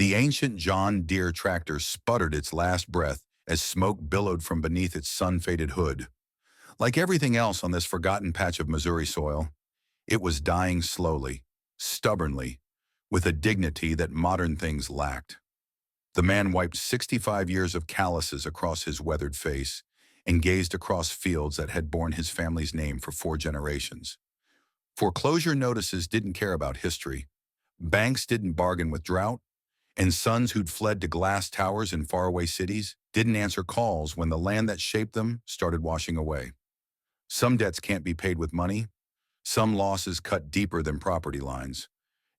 The ancient John Deere tractor sputtered its last breath as smoke billowed from beneath its sun-faded hood. Like everything else on this forgotten patch of Missouri soil, it was dying slowly, stubbornly, with a dignity that modern things lacked. The man wiped 65 years of calluses across his weathered face and gazed across fields that had borne his family's name for 4 generations. Foreclosure notices didn't care about history. Banks didn't bargain with drought, and sons who'd fled to glass towers in faraway cities didn't answer calls when the land that shaped them started washing away. Some debts can't be paid with money, some losses cut deeper than property lines,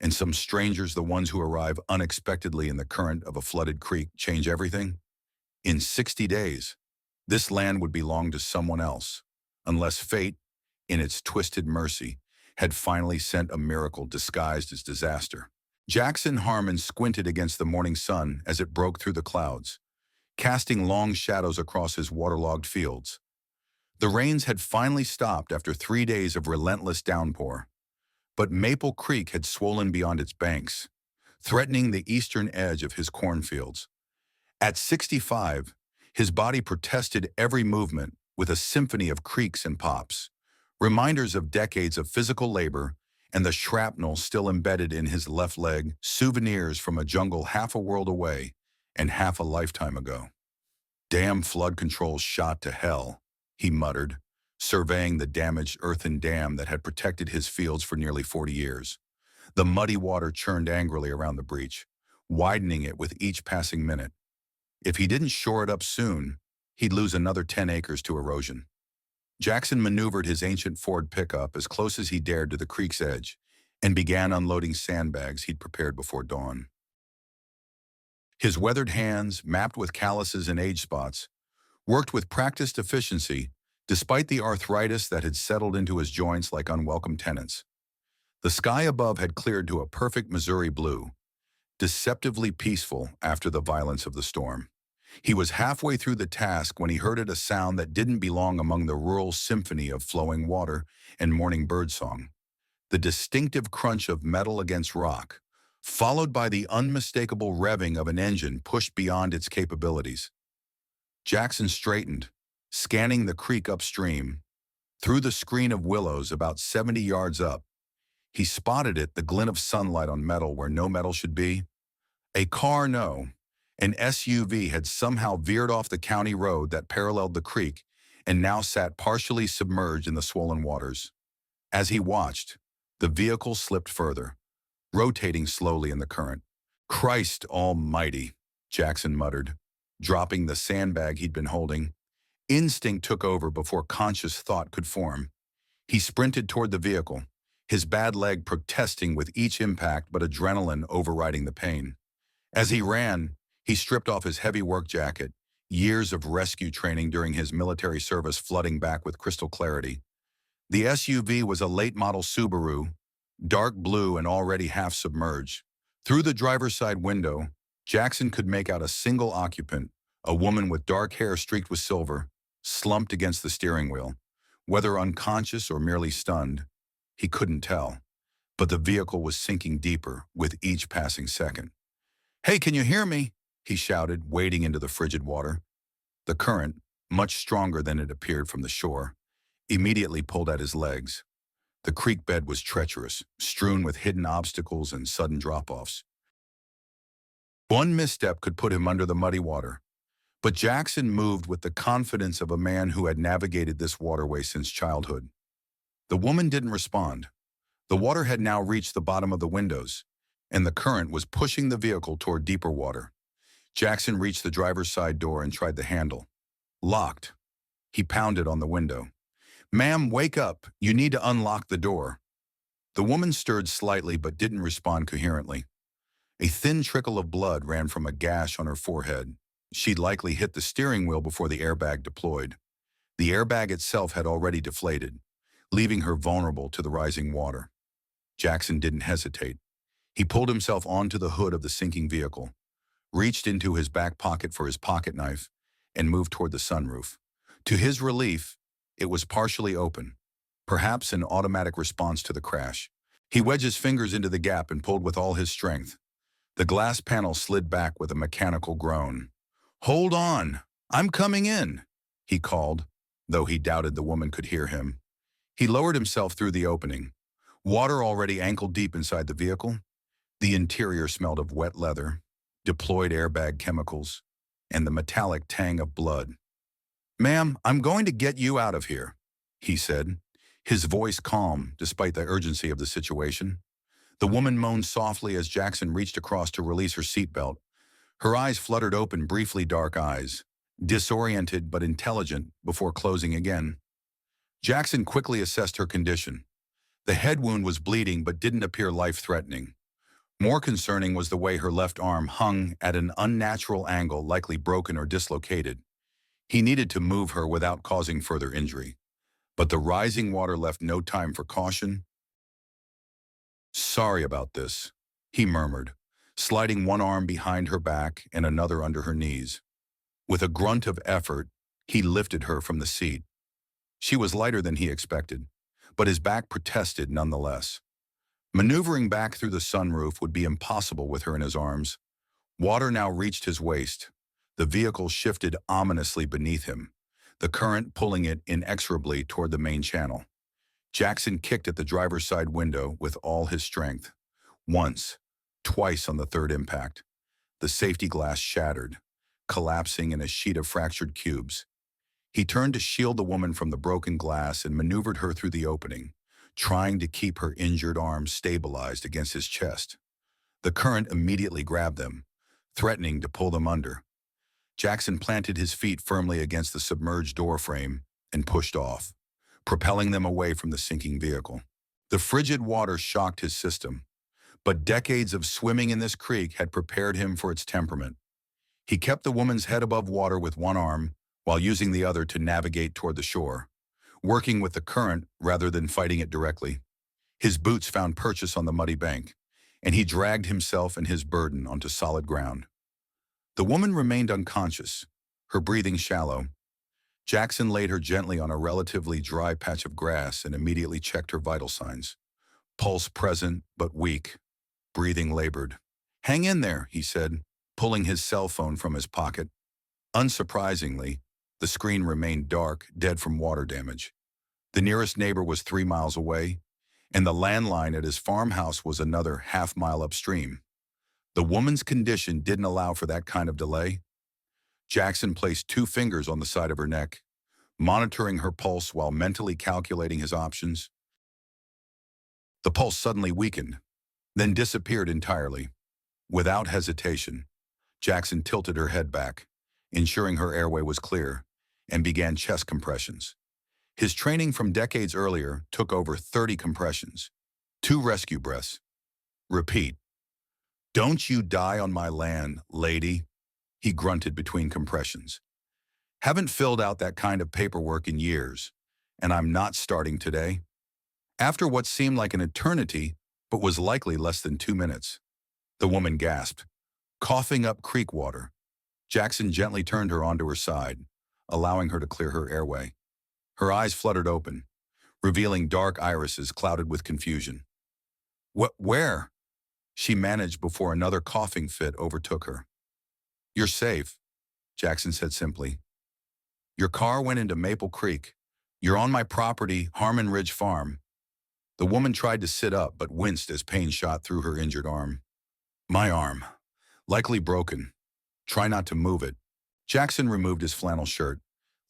and some strangers, the ones who arrive unexpectedly in the current of a flooded creek, change everything. In 60 days, this land would belong to someone else, unless fate, in its twisted mercy, had finally sent a miracle disguised as disaster. Jackson Harmon squinted against the morning sun as it broke through the clouds, casting long shadows across his waterlogged fields. The rains had finally stopped after 3 days of relentless downpour, but Maple Creek had swollen beyond its banks, threatening the eastern edge of his cornfields. At 65, his body protested every movement with a symphony of creaks and pops, reminders of decades of physical labor and the shrapnel still embedded in his left leg, souvenirs from a jungle half a world away and half a lifetime ago. Damn flood control shot to hell, he muttered, surveying the damaged earthen dam that had protected his fields for nearly 40 years. The muddy water churned angrily around the breach, widening it with each passing minute. If he didn't shore it up soon, he'd lose another 10 acres to erosion. Jackson maneuvered his ancient Ford pickup as close as he dared to the creek's edge and began unloading sandbags he'd prepared before dawn. His weathered hands, mapped with calluses and age spots, worked with practiced efficiency despite the arthritis that had settled into his joints like unwelcome tenants. The sky above had cleared to a perfect Missouri blue, deceptively peaceful after the violence of the storm. He was halfway through the task when he heard a sound that didn't belong among the rural symphony of flowing water and morning birdsong. The distinctive crunch of metal against rock, followed by the unmistakable revving of an engine pushed beyond its capabilities. Jackson straightened, scanning the creek upstream. Through the screen of willows about 70 yards up, he spotted it, the glint of sunlight on metal where no metal should be. A car, no. An SUV had somehow veered off the county road that paralleled the creek and now sat partially submerged in the swollen waters. As he watched, the vehicle slipped further, rotating slowly in the current. "Christ almighty," Jackson muttered, dropping the sandbag he'd been holding. Instinct took over before conscious thought could form. He sprinted toward the vehicle, his bad leg protesting with each impact but adrenaline overriding the pain. As he ran, he stripped off his heavy work jacket, years of rescue training during his military service flooding back with crystal clarity. The SUV was a late-model Subaru, dark blue and already half submerged. Through the driver's side window, Jackson could make out a single occupant, a woman with dark hair streaked with silver, slumped against the steering wheel. Whether unconscious or merely stunned, he couldn't tell, but the vehicle was sinking deeper with each passing second. "Hey, can you hear me?" he shouted, wading into the frigid water. The current, much stronger than it appeared from the shore, immediately pulled at his legs. The creek bed was treacherous, strewn with hidden obstacles and sudden drop-offs. One misstep could put him under the muddy water, but Jackson moved with the confidence of a man who had navigated this waterway since childhood. The woman didn't respond. The water had now reached the bottom of the windows, and the current was pushing the vehicle toward deeper water. Jackson reached the driver's side door and tried the handle. Locked. He pounded on the window. "Ma'am, wake up. You need to unlock the door." The woman stirred slightly but didn't respond coherently. A thin trickle of blood ran from a gash on her forehead. She'd likely hit the steering wheel before the airbag deployed. The airbag itself had already deflated, leaving her vulnerable to the rising water. Jackson didn't hesitate. He pulled himself onto the hood of the sinking vehicle, reached into his back pocket for his pocket knife, and moved toward the sunroof. To his relief, it was partially open, perhaps an automatic response to the crash. He wedged his fingers into the gap and pulled with all his strength. The glass panel slid back with a mechanical groan. "Hold on! I'm coming in!" he called, though he doubted the woman could hear him. He lowered himself through the opening. Water already ankle-deep inside the vehicle. The interior smelled of wet leather, deployed airbag chemicals, and the metallic tang of blood. "Ma'am, I'm going to get you out of here," he said, his voice calm despite the urgency of the situation. The woman moaned softly as Jackson reached across to release her seatbelt. Her eyes fluttered open, briefly dark eyes, disoriented but intelligent before closing again. Jackson quickly assessed her condition. The head wound was bleeding but didn't appear life-threatening. More concerning was the way her left arm hung at an unnatural angle, likely broken or dislocated. He needed to move her without causing further injury. But the rising water left no time for caution. "Sorry about this," he murmured, sliding one arm behind her back and another under her knees. With a grunt of effort, he lifted her from the seat. She was lighter than he expected, but his back protested nonetheless. Maneuvering back through the sunroof would be impossible with her in his arms. Water now reached his waist. The vehicle shifted ominously beneath him, the current pulling it inexorably toward the main channel. Jackson kicked at the driver's side window with all his strength. Once, twice on the third impact. The safety glass shattered, collapsing in a sheet of fractured cubes. He turned to shield the woman from the broken glass and maneuvered her through the opening, trying to keep her injured arms stabilized against his chest. The current immediately grabbed them, threatening to pull them under. Jackson planted his feet firmly against the submerged door frame and pushed off, propelling them away from the sinking vehicle. The frigid water shocked his system, but decades of swimming in this creek had prepared him for its temperament. He kept the woman's head above water with one arm, while using the other to navigate toward the shore, working with the current rather than fighting it directly. His boots found purchase on the muddy bank, and he dragged himself and his burden onto solid ground. The woman remained unconscious, her breathing shallow. Jackson laid her gently on a relatively dry patch of grass and immediately checked her vital signs. Pulse present, but weak. Breathing labored. "Hang in there," he said, pulling his cell phone from his pocket. Unsurprisingly, the screen remained dark, dead from water damage. The nearest neighbor was 3 miles away, and the landline at his farmhouse was another half-mile upstream. The woman's condition didn't allow for that kind of delay. Jackson placed 2 fingers on the side of her neck, monitoring her pulse while mentally calculating his options. The pulse suddenly weakened, then disappeared entirely. Without hesitation, Jackson tilted her head back, ensuring her airway was clear, and began chest compressions. His training from decades earlier took over 30 compressions, 2 rescue breaths. Repeat. "Don't you die on my land, lady," he grunted between compressions. "Haven't filled out that kind of paperwork in years, and I'm not starting today." After what seemed like an eternity, but was likely less than 2 minutes, the woman gasped, coughing up creek water. Jackson gently turned her onto her side, allowing her to clear her airway. Her eyes fluttered open, revealing dark irises clouded with confusion. Where?" she managed before another coughing fit overtook her. "You're safe," Jackson said simply. "Your car went into Maple Creek. You're on my property, Harmon Ridge Farm." The woman tried to sit up but winced as pain shot through her injured arm. "My arm. Likely broken. Try not to move it." Jackson removed his flannel shirt,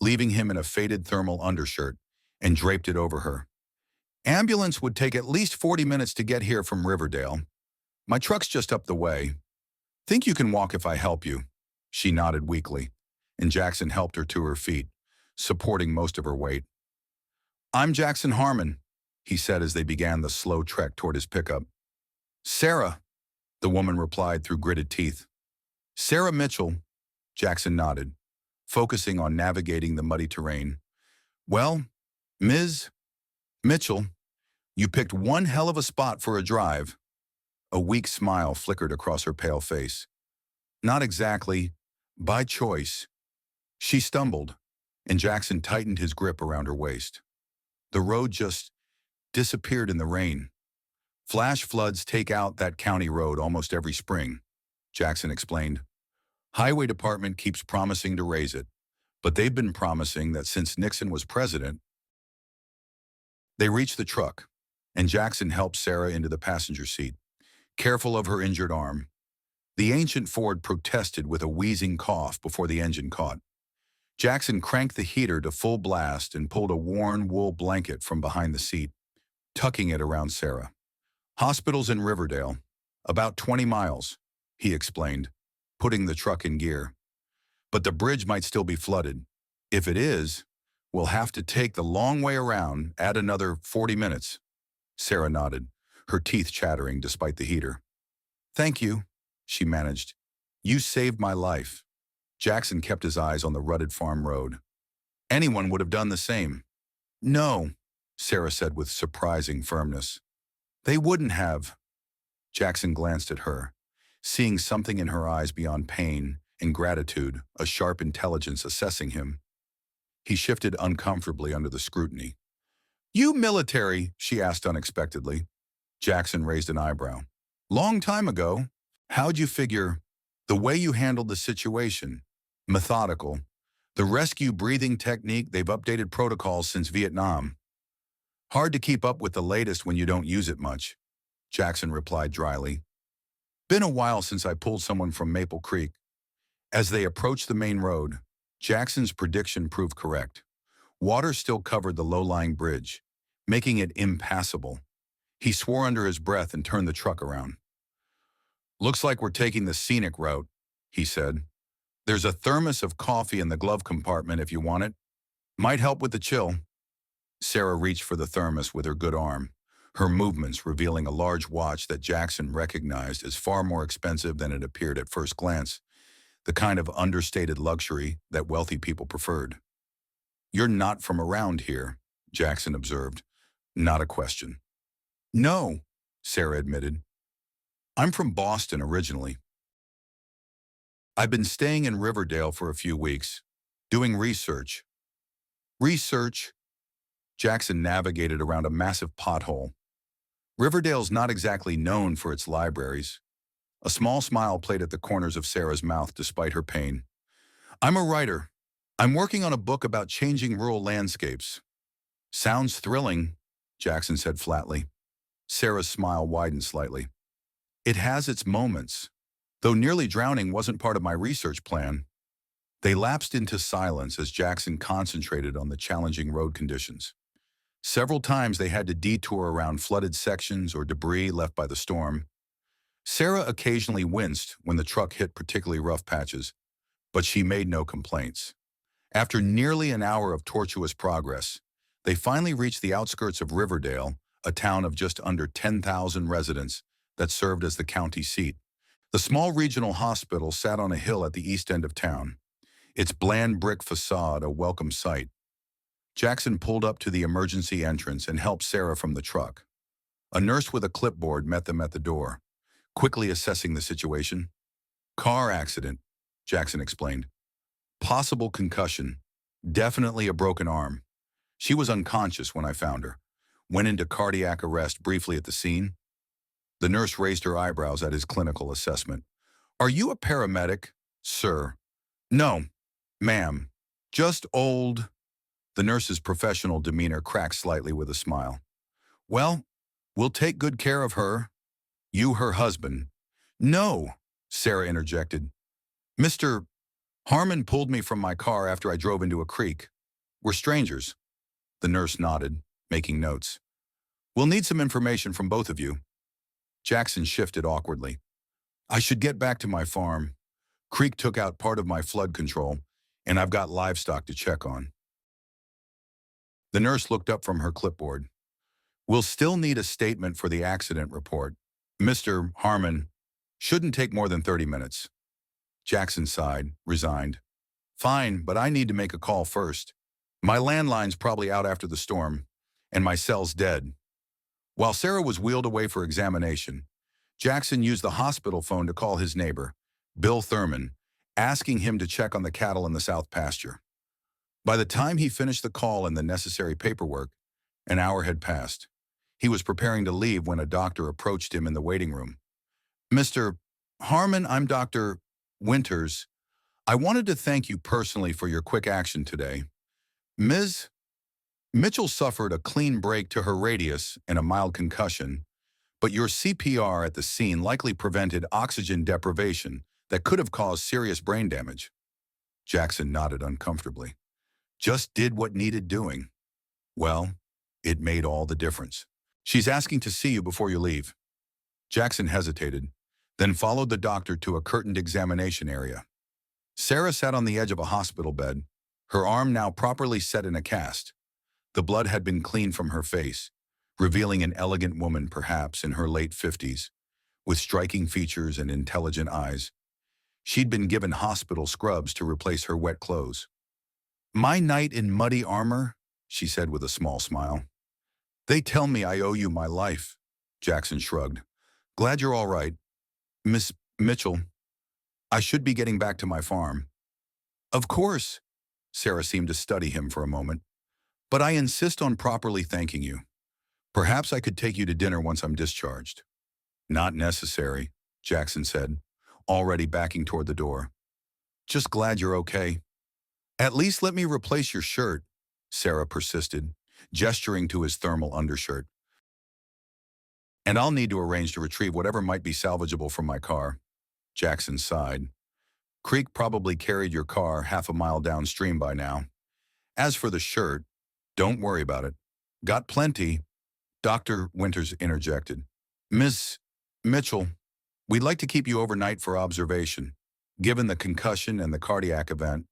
leaving him in a faded thermal undershirt, and draped it over her. "Ambulance would take at least 40 minutes to get here from Riverdale. My truck's just up the way. Think you can walk if I help you?" She nodded weakly, and Jackson helped her to her feet, supporting most of her weight. "I'm Jackson Harmon," he said as they began the slow trek toward his pickup. "Sarah," the woman replied through gritted teeth. "Sarah Mitchell," Jackson nodded, focusing on navigating the muddy terrain. "Well, Ms. Mitchell, you picked one hell of a spot for a drive." A weak smile flickered across her pale face. "Not exactly. By choice." She stumbled, and Jackson tightened his grip around her waist. The road just disappeared in the rain. Flash floods take out that county road almost every spring. Jackson explained. Highway Department keeps promising to raise it, but they've been promising that since Nixon was president. They reached the truck, and Jackson helped Sarah into the passenger seat, careful of her injured arm. The ancient Ford protested with a wheezing cough before the engine caught. Jackson cranked the heater to full blast and pulled a worn wool blanket from behind the seat, tucking it around Sarah. Hospital's in Riverdale, about 20 miles, he explained, putting the truck in gear. But the bridge might still be flooded. If it is, we'll have to take the long way around, add another 40 minutes. Sarah nodded, her teeth chattering despite the heater. Thank you, she managed. You saved my life. Jackson kept his eyes on the rutted farm road. Anyone would have done the same. No, Sarah said with surprising firmness. They wouldn't have. Jackson glanced at her, seeing something in her eyes beyond pain and gratitude, a sharp intelligence assessing him. He shifted uncomfortably under the scrutiny. You military? She asked unexpectedly. Jackson raised an eyebrow. Long time ago. How'd you figure? The way you handled the situation. Methodical. The rescue breathing technique, they've updated protocols since Vietnam. Hard to keep up with the latest when you don't use it much, Jackson replied dryly. Been a while since I pulled someone from Maple Creek. As they approached the main road, Jackson's prediction proved correct. Water still covered the low-lying bridge, making it impassable. He swore under his breath and turned the truck around. Looks like we're taking the scenic route, he said. There's a thermos of coffee in the glove compartment if you want it. Might help with the chill. Sarah reached for the thermos with her good arm, her movements revealing a large watch that Jackson recognized as far more expensive than it appeared at first glance, the kind of understated luxury that wealthy people preferred. You're not from around here, Jackson observed. Not a question. No, Sarah admitted. I'm from Boston originally. I've been staying in Riverdale for a few weeks, doing research. Research? Jackson navigated around a massive pothole. Riverdale's not exactly known for its libraries. A small smile played at the corners of Sarah's mouth despite her pain. I'm a writer. I'm working on a book about changing rural landscapes. Sounds thrilling, Jackson said flatly. Sarah's smile widened slightly. It has its moments, though nearly drowning wasn't part of my research plan. They lapsed into silence as Jackson concentrated on the challenging road conditions. Several times they had to detour around flooded sections or debris left by the storm. Sarah occasionally winced when the truck hit particularly rough patches, but she made no complaints. After nearly an hour of tortuous progress, they finally reached the outskirts of Riverdale, a town of just under 10,000 residents that served as the county seat. The small regional hospital sat on a hill at the east end of town, its bland brick facade a welcome sight. Jackson pulled up to the emergency entrance and helped Sarah from the truck. A nurse with a clipboard met them at the door, quickly assessing the situation. Car accident, Jackson explained. Possible concussion, definitely a broken arm. She was unconscious when I found her. Went into cardiac arrest briefly at the scene. The nurse raised her eyebrows at his clinical assessment. Are you a paramedic, sir? No, ma'am. Just old. The nurse's professional demeanor cracked slightly with a smile. Well, we'll take good care of her. You, her husband. No, Sarah interjected. Mr. Harmon pulled me from my car after I drove into a creek. We're strangers. The nurse nodded, making notes. We'll need some information from both of you. Jackson shifted awkwardly. I should get back to my farm. Creek took out part of my flood control, and I've got livestock to check on. The nurse looked up from her clipboard. We'll still need a statement for the accident report. Mr. Harmon, shouldn't take more than 30 minutes. Jackson sighed, resigned. Fine, but I need to make a call first. My landline's probably out after the storm, and my cell's dead. While Sarah was wheeled away for examination, Jackson used the hospital phone to call his neighbor, Bill Thurman, asking him to check on the cattle in the south pasture. By the time he finished the call and the necessary paperwork, an hour had passed. He was preparing to leave when a doctor approached him in the waiting room. Mr. Harmon, I'm Dr. Winters. I wanted to thank you personally for your quick action today. Ms. Mitchell suffered a clean break to her radius and a mild concussion, but your CPR at the scene likely prevented oxygen deprivation that could have caused serious brain damage. Jackson nodded uncomfortably. Just did what needed doing. Well, it made all the difference. She's asking to see you before you leave. Jackson hesitated, then followed the doctor to a curtained examination area. Sarah sat on the edge of a hospital bed, her arm now properly set in a cast. The blood had been cleaned from her face, revealing an elegant woman perhaps in her late 50s, with striking features and intelligent eyes. She'd been given hospital scrubs to replace her wet clothes. "My knight in muddy armor," she said with a small smile. "They tell me I owe you my life." Jackson shrugged. "Glad you're all right. Miss Mitchell, I should be getting back to my farm." "Of course." Sarah seemed to study him for a moment. "But I insist on properly thanking you. Perhaps I could take you to dinner once I'm discharged." "Not necessary," Jackson said, already backing toward the door. "Just glad you're okay." "At least let me replace your shirt," Sarah persisted, gesturing to his thermal undershirt. "And I'll need to arrange to retrieve whatever might be salvageable from my car." Jackson sighed. "Creek probably carried your car half a mile downstream by now. As for the shirt, don't worry about it. Got plenty." Dr. Winters interjected. "Miss Mitchell, we'd like to keep you overnight for observation, given the concussion and the cardiac event."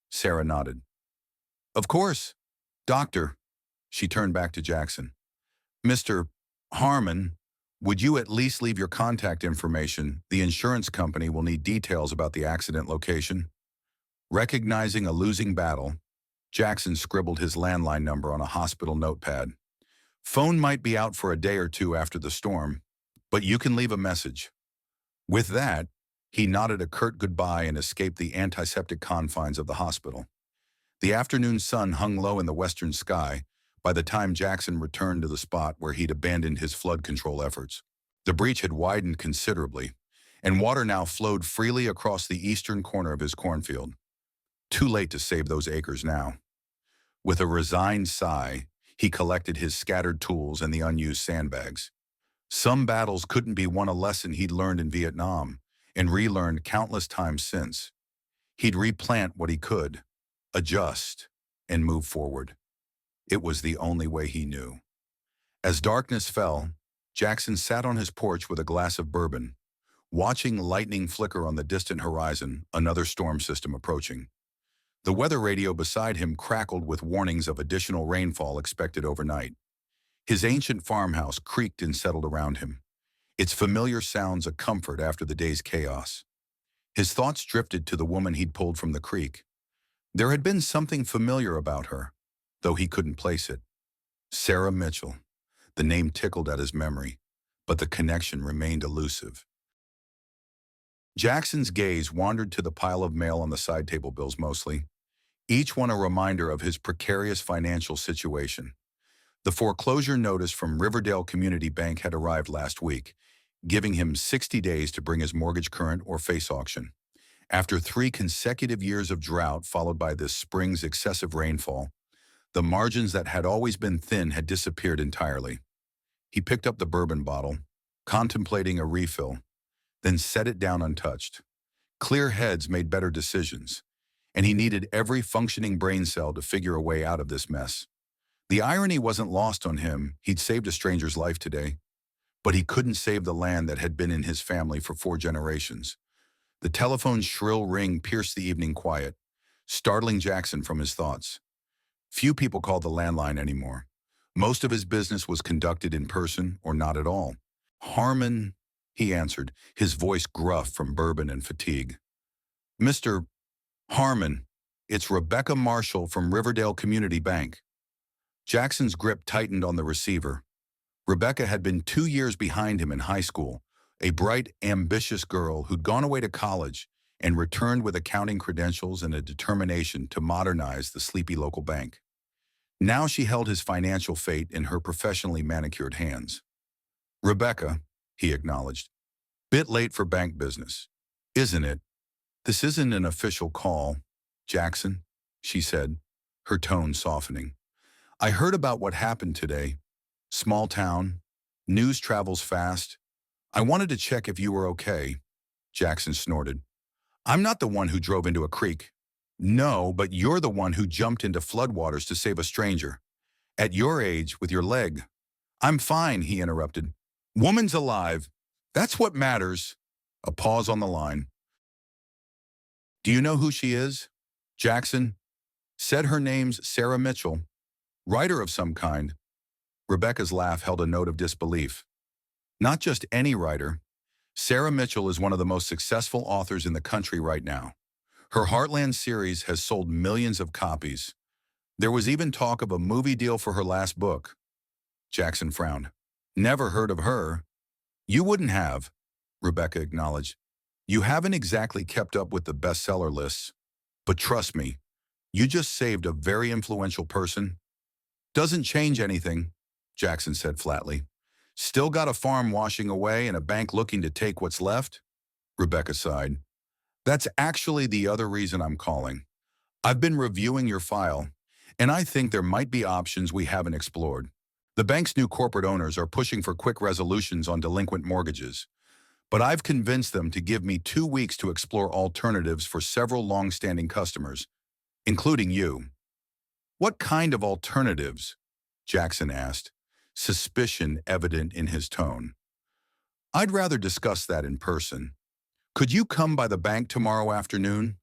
Sarah nodded. "Of course. Doctor," she turned back to Jackson. "Mr. Harmon, would you at least leave your contact information? The insurance company will need details about the accident location." Recognizing a losing battle, Jackson scribbled his landline number on a hospital notepad. "Phone might be out for a day or two after the storm, but you can leave a message." With that, he nodded a curt goodbye and escaped the antiseptic confines of the hospital. The afternoon sun hung low in the western sky by the time Jackson returned to the spot where he'd abandoned his flood control efforts. The breach had widened considerably, and water now flowed freely across the eastern corner of his cornfield. Too late to save those acres now. With a resigned sigh, he collected his scattered tools and the unused sandbags. Some battles couldn't be won, a lesson he'd learned in Vietnam and relearned countless times since. He'd replant what he could, adjust, and move forward. It was the only way he knew. As darkness fell, Jackson sat on his porch with a glass of bourbon, watching lightning flicker on the distant horizon, another storm system approaching. The weather radio beside him crackled with warnings of additional rainfall expected overnight. His ancient farmhouse creaked and settled around him, its familiar sounds a comfort after the day's chaos. His thoughts drifted to the woman he'd pulled from the creek. There had been something familiar about her, though he couldn't place it. Sarah Mitchell. The name tickled at his memory, but the connection remained elusive. Jackson's gaze wandered to the pile of mail on the side table bills mostly, each one a reminder of his precarious financial situation. The foreclosure notice from Riverdale Community Bank had arrived last week, giving him 60 days to bring his mortgage current or face auction. After 3 consecutive years of drought followed by this spring's excessive rainfall, the margins that had always been thin had disappeared entirely. He picked up the bourbon bottle, contemplating a refill, then set it down untouched. Clear heads made better decisions, and he needed every functioning brain cell to figure a way out of this mess. The irony wasn't lost on him. He'd saved a stranger's life today, but he couldn't save the land that had been in his family for 4 generations. The telephone's shrill ring pierced the evening quiet, startling Jackson from his thoughts. Few people called the landline anymore. Most of his business was conducted in person or not at all. "Harmon," he answered, his voice gruff from bourbon and fatigue. "Mr. Harmon, it's Rebecca Marshall from Riverdale Community Bank." Jackson's grip tightened on the receiver. Rebecca had been 2 years behind him in high school, a bright, ambitious girl who'd gone away to college and returned with accounting credentials and a determination to modernize the sleepy local bank. Now she held his financial fate in her professionally manicured hands. "Rebecca," he acknowledged. Bit late for bank business, isn't it? This isn't an official call, Jackson, she said, her tone softening. I heard about what happened today. Small town. News travels fast. I wanted to check if you were okay. Jackson snorted. I'm not the one who drove into a creek. No, but you're the one who jumped into floodwaters to save a stranger. At your age, with your leg. I'm fine, he interrupted. Woman's alive. That's what matters. A pause on the line. Do you know who she is? Jackson said her name's Sarah Mitchell, writer of some kind. Rebecca's laugh held a note of disbelief. Not just any writer. Sarah Mitchell is one of the most successful authors in the country right now. Her Heartland series has sold millions of copies. There was even talk of a movie deal for her last book. Jackson frowned. Never heard of her. You wouldn't have, Rebecca acknowledged. You haven't exactly kept up with the bestseller lists. But trust me, you just saved a very influential person. Doesn't change anything, Jackson said flatly. Still got a farm washing away and a bank looking to take what's left? Rebecca sighed. That's actually the other reason I'm calling. I've been reviewing your file, and I think there might be options we haven't explored. The bank's new corporate owners are pushing for quick resolutions on delinquent mortgages, but I've convinced them to give me 2 weeks to explore alternatives for several long-standing customers, including you. What kind of alternatives? Jackson asked, suspicion evident in his tone. I'd rather discuss that in person. Could you come by the bank tomorrow afternoon?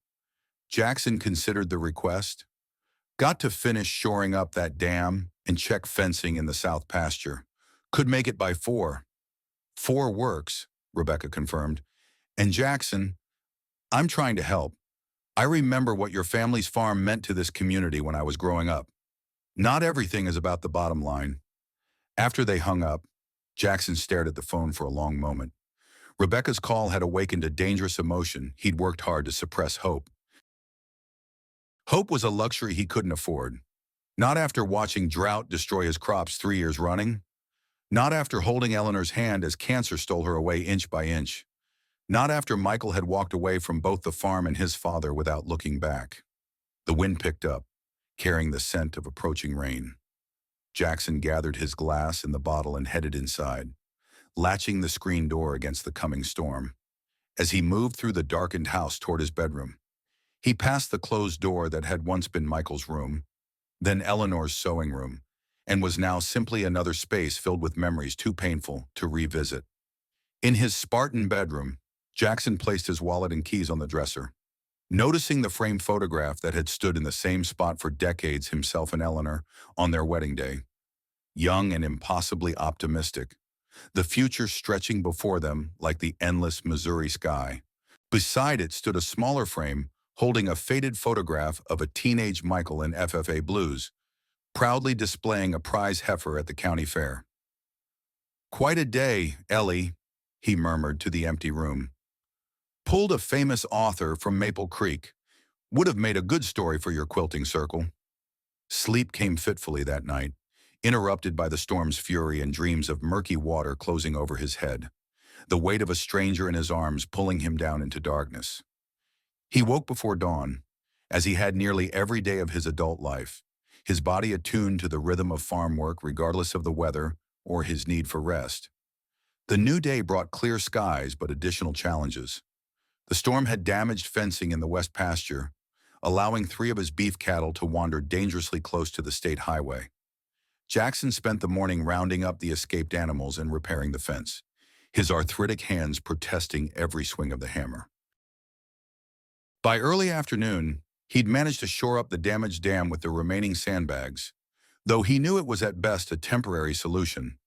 Jackson considered the request. Got to finish shoring up that dam and check fencing in the south pasture. Could make it by 4. 4 works, Rebecca confirmed. And Jackson, I'm trying to help. I remember what your family's farm meant to this community when I was growing up. Not everything is about the bottom line. After they hung up, Jackson stared at the phone for a long moment. Rebecca's call had awakened a dangerous emotion he'd worked hard to suppress. Hope. Hope was a luxury he couldn't afford. Not after watching drought destroy his crops 3 years running. Not after holding Eleanor's hand as cancer stole her away inch by inch. Not after Michael had walked away from both the farm and his father without looking back. The wind picked up, carrying the scent of approaching rain. Jackson gathered his glass and the bottle and headed inside, latching the screen door against the coming storm. As he moved through the darkened house toward his bedroom, he passed the closed door that had once been Michael's room, then Eleanor's sewing room, and was now simply another space filled with memories too painful to revisit. In his Spartan bedroom, Jackson placed his wallet and keys on the dresser. Noticing the framed photograph that had stood in the same spot for decades, himself and Eleanor, on their wedding day. Young and impossibly optimistic, the future stretching before them like the endless Missouri sky. Beside it stood a smaller frame holding a faded photograph of a teenage Michael in FFA blues, proudly displaying a prize heifer at the county fair. Quite a day, Ellie, he murmured to the empty room. Pulled a famous author from Maple Creek. Would have made a good story for your quilting circle. Sleep came fitfully that night, interrupted by the storm's fury and dreams of murky water closing over his head, the weight of a stranger in his arms pulling him down into darkness. He woke before dawn, as he had nearly every day of his adult life, his body attuned to the rhythm of farm work regardless of the weather or his need for rest. The new day brought clear skies but additional challenges. The storm had damaged fencing in the west pasture, allowing 3 of his beef cattle to wander dangerously close to the state highway. Jackson spent the morning rounding up the escaped animals and repairing the fence, his arthritic hands protesting every swing of the hammer. By early afternoon, he'd managed to shore up the damaged dam with the remaining sandbags, though he knew it was at best a temporary solution.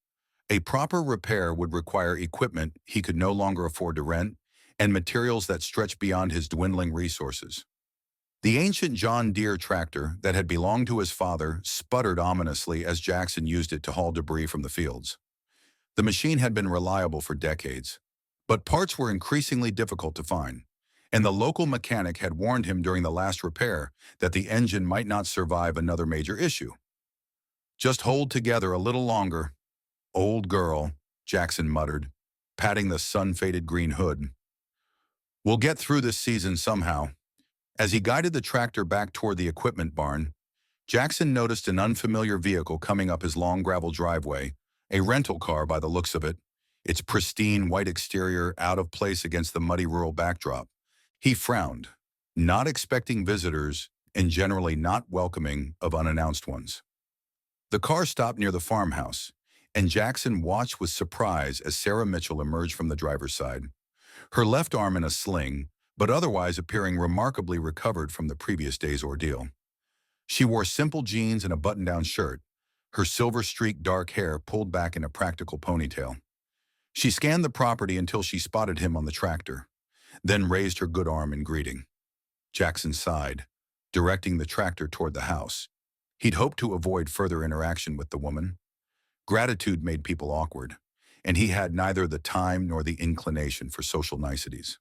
A proper repair would require equipment he could no longer afford to rent and materials that stretched beyond his dwindling resources. The ancient John Deere tractor that had belonged to his father sputtered ominously as Jackson used it to haul debris from the fields. The machine had been reliable for decades, but parts were increasingly difficult to find, and the local mechanic had warned him during the last repair that the engine might not survive another major issue. Just hold together a little longer, old girl, Jackson muttered, patting the sun-faded green hood. "We'll get through this season somehow." As he guided the tractor back toward the equipment barn, Jackson noticed an unfamiliar vehicle coming up his long gravel driveway, a rental car by the looks of it, its pristine white exterior out of place against the muddy rural backdrop. He frowned, not expecting visitors and generally not welcoming of unannounced ones. The car stopped near the farmhouse, and Jackson watched with surprise as Sarah Mitchell emerged from the driver's side, her left arm in a sling, but otherwise appearing remarkably recovered from the previous day's ordeal. She wore simple jeans and a button-down shirt, her silver-streaked dark hair pulled back in a practical ponytail. She scanned the property until she spotted him on the tractor, then raised her good arm in greeting. Jackson sighed, directing the tractor toward the house. He'd hoped to avoid further interaction with the woman. Gratitude made people awkward, and he had neither the time nor the inclination for social niceties.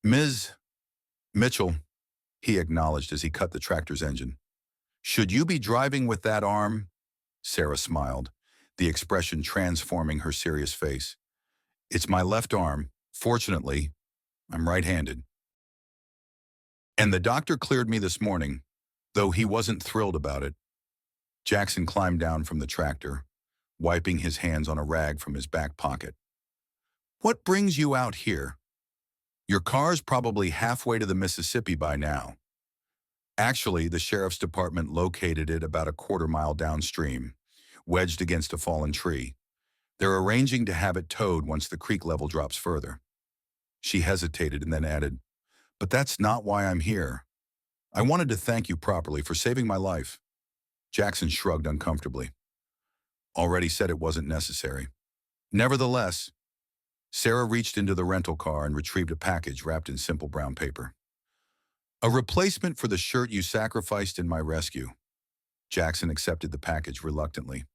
"Ms. Mitchell," he acknowledged as he cut the tractor's engine. "Should you be driving with that arm?" Sarah smiled, the expression transforming her serious face. "It's my left arm. Fortunately, I'm right-handed. And the doctor cleared me this morning, though he wasn't thrilled about it." Jackson climbed down from the tractor, wiping his hands on a rag from his back pocket. "What brings you out here? Your car's probably halfway to the Mississippi by now." Actually, the sheriff's department located it about a quarter-mile downstream, wedged against a fallen tree. They're arranging to have it towed once the creek level drops further. She hesitated and then added, "But that's not why I'm here. I wanted to thank you properly for saving my life." Jackson shrugged uncomfortably. "Already said it wasn't necessary." Nevertheless, Sarah reached into the rental car and retrieved a package wrapped in simple brown paper. "A replacement for the shirt you sacrificed in my rescue." Jackson accepted the package reluctantly.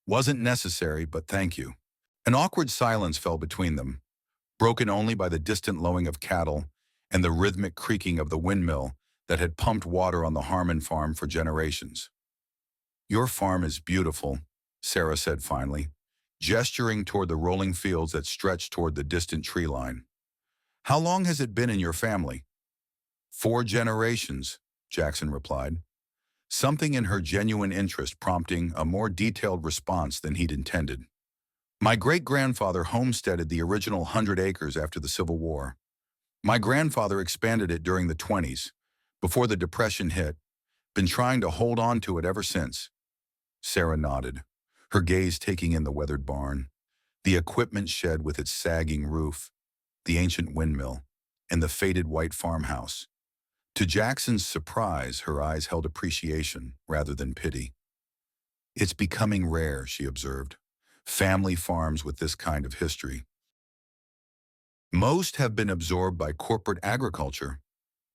"Wasn't necessary, but thank you." An awkward silence fell between them, broken only by the distant lowing of cattle and the rhythmic creaking of the windmill that had pumped water on the Harmon farm for generations. "Your farm is beautiful," Sarah said finally, gesturing toward the rolling fields that stretched toward the distant tree line. "How long has it been in your family?" "4 generations," Jackson replied, something in her genuine interest prompting a more detailed response than he'd intended. "My great-grandfather homesteaded the original 100 acres after the Civil War. My grandfather expanded it during the 20s, before the Depression hit. Been trying to hold on to it ever since." Sarah nodded, her gaze taking in the weathered barn, the equipment shed with its sagging roof, the ancient windmill, and the faded white farmhouse. To Jackson's surprise, her eyes held appreciation rather than pity. "It's becoming rare," she observed, "family farms with this kind of history. Most have been absorbed by corporate agriculture."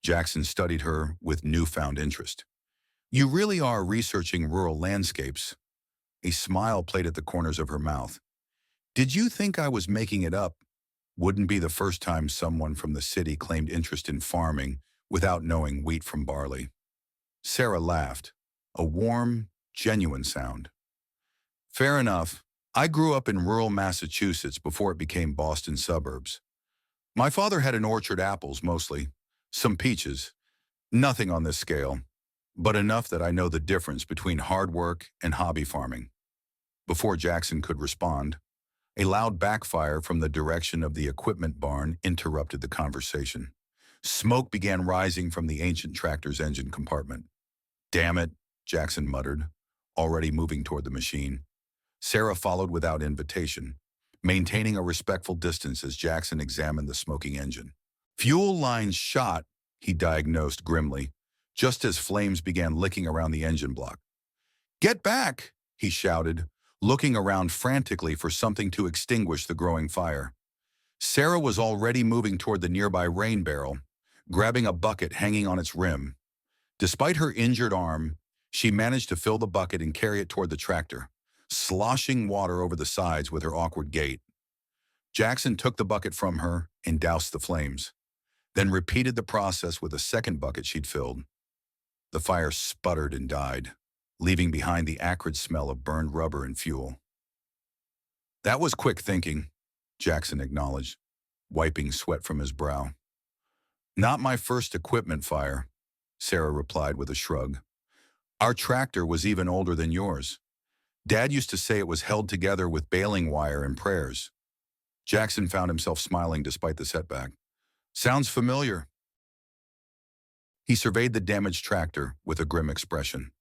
Jackson studied her with newfound interest. "You really are researching rural landscapes." A smile played at the corners of her mouth. "Did you think I was making it up? Wouldn't be the first time someone from the city claimed interest in farming without knowing wheat from barley." Sarah laughed, a warm, genuine sound. "Fair enough. I grew up in rural Massachusetts before it became Boston suburbs. My father had an orchard, apples mostly, some peaches, nothing on this scale, but enough that I know the difference between hard work and hobby farming." Before Jackson could respond, a loud backfire from the direction of the equipment barn interrupted the conversation. Smoke began rising from the ancient tractor's engine compartment. "Damn it," Jackson muttered, already moving toward the machine. Sarah followed without invitation, maintaining a respectful distance as Jackson examined the smoking engine. "Fuel lines shot," he diagnosed grimly, just as flames began licking around the engine block. "Get back!" he shouted, looking around frantically for something to extinguish the growing fire. Sarah was already moving toward the nearby rain barrel, grabbing a bucket hanging on its rim. Despite her injured arm, she managed to fill the bucket and carry it toward the tractor, sloshing water over the sides with her awkward gait. Jackson took the bucket from her and doused the flames, then repeated the process with a second bucket she'd filled. The fire sputtered and died, leaving behind the acrid smell of burned rubber and fuel. "That was quick thinking." Jackson acknowledged, wiping sweat from his brow. Not my first equipment fire, Sarah replied with a shrug. Our tractor was even older than yours. Dad used to say it was held together with baling wire and prayers. Jackson found himself smiling despite the setback. Sounds familiar. He surveyed the damaged tractor with a grim expression.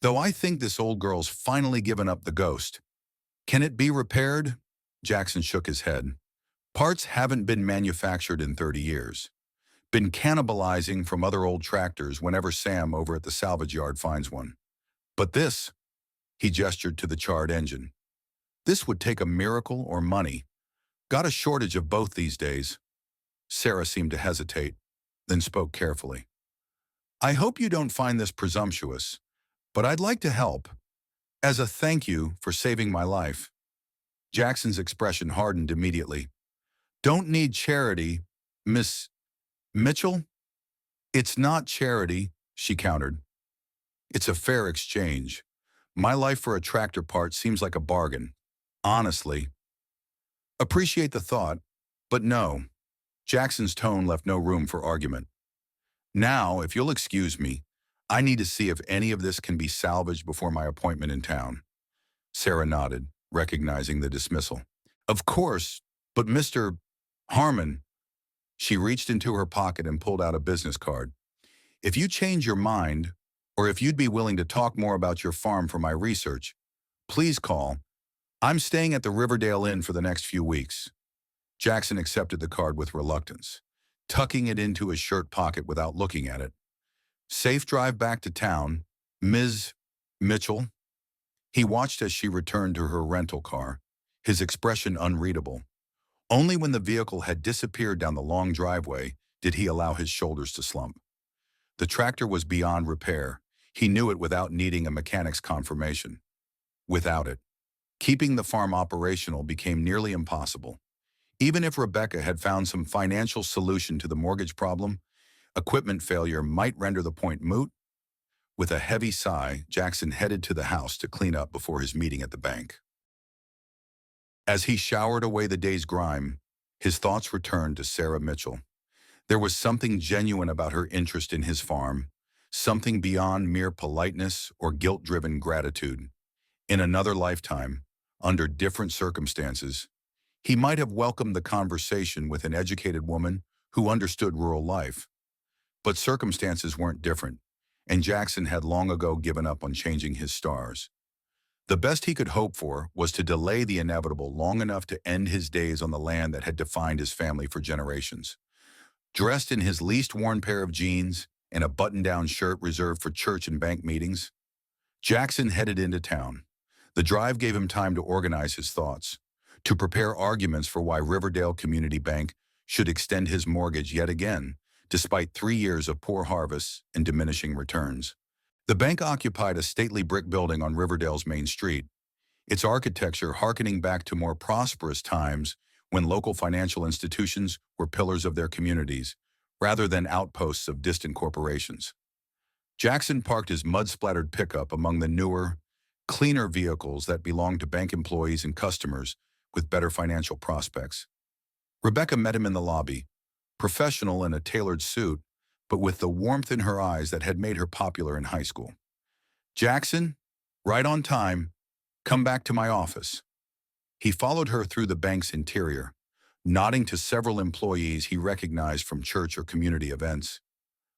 Though I think this old girl's finally given up the ghost. Can it be repaired? Jackson shook his head. Parts haven't been manufactured in 30 years. Been cannibalizing from other old tractors whenever Sam over at the salvage yard finds one. But this, he gestured to the charred engine. This would take a miracle or money. Got a shortage of both these days. Sarah seemed to hesitate, then spoke carefully. I hope you don't find this presumptuous, but I'd like to help. As a thank you for saving my life. Jackson's expression hardened immediately. Don't need charity, Miss Mitchell? It's not charity, she countered. It's a fair exchange. My life for a tractor part seems like a bargain. Honestly. Appreciate the thought, but no. Jackson's tone left no room for argument. Now, if you'll excuse me, I need to see if any of this can be salvaged before my appointment in town. Sarah nodded, recognizing the dismissal. Of course, but Mr. Harmon. She reached into her pocket and pulled out a business card. If you change your mind, or if you'd be willing to talk more about your farm for my research, please call. I'm staying at the Riverdale Inn for the next few weeks. Jackson accepted the card with reluctance, tucking it into his shirt pocket without looking at it. Safe drive back to town, Ms. Mitchell. He watched as she returned to her rental car, his expression unreadable. Only when the vehicle had disappeared down the long driveway did he allow his shoulders to slump. The tractor was beyond repair. He knew it without needing a mechanic's confirmation. Without it, keeping the farm operational became nearly impossible. Even if Rebecca had found some financial solution to the mortgage problem, equipment failure might render the point moot. With a heavy sigh, Jackson headed to the house to clean up before his meeting at the bank. As he showered away the day's grime, his thoughts returned to Sarah Mitchell. There was something genuine about her interest in his farm, something beyond mere politeness or guilt-driven gratitude. In another lifetime, under different circumstances, he might have welcomed the conversation with an educated woman who understood rural life. But circumstances weren't different, and Jackson had long ago given up on changing his stars. The best he could hope for was to delay the inevitable long enough to end his days on the land that had defined his family for generations. Dressed in his least worn pair of jeans and a button-down shirt reserved for church and bank meetings, Jackson headed into town. The drive gave him time to organize his thoughts, to prepare arguments for why Riverdale Community Bank should extend his mortgage yet again, despite 3 years of poor harvests and diminishing returns. The bank occupied a stately brick building on Riverdale's main street, its architecture harkening back to more prosperous times when local financial institutions were pillars of their communities, rather than outposts of distant corporations. Jackson parked his mud-splattered pickup among the newer, cleaner vehicles that belonged to bank employees and customers with better financial prospects. Rebecca met him in the lobby, professional in a tailored suit, but with the warmth in her eyes that had made her popular in high school. Jackson, right on time, come back to my office. He followed her through the bank's interior, nodding to several employees he recognized from church or community events.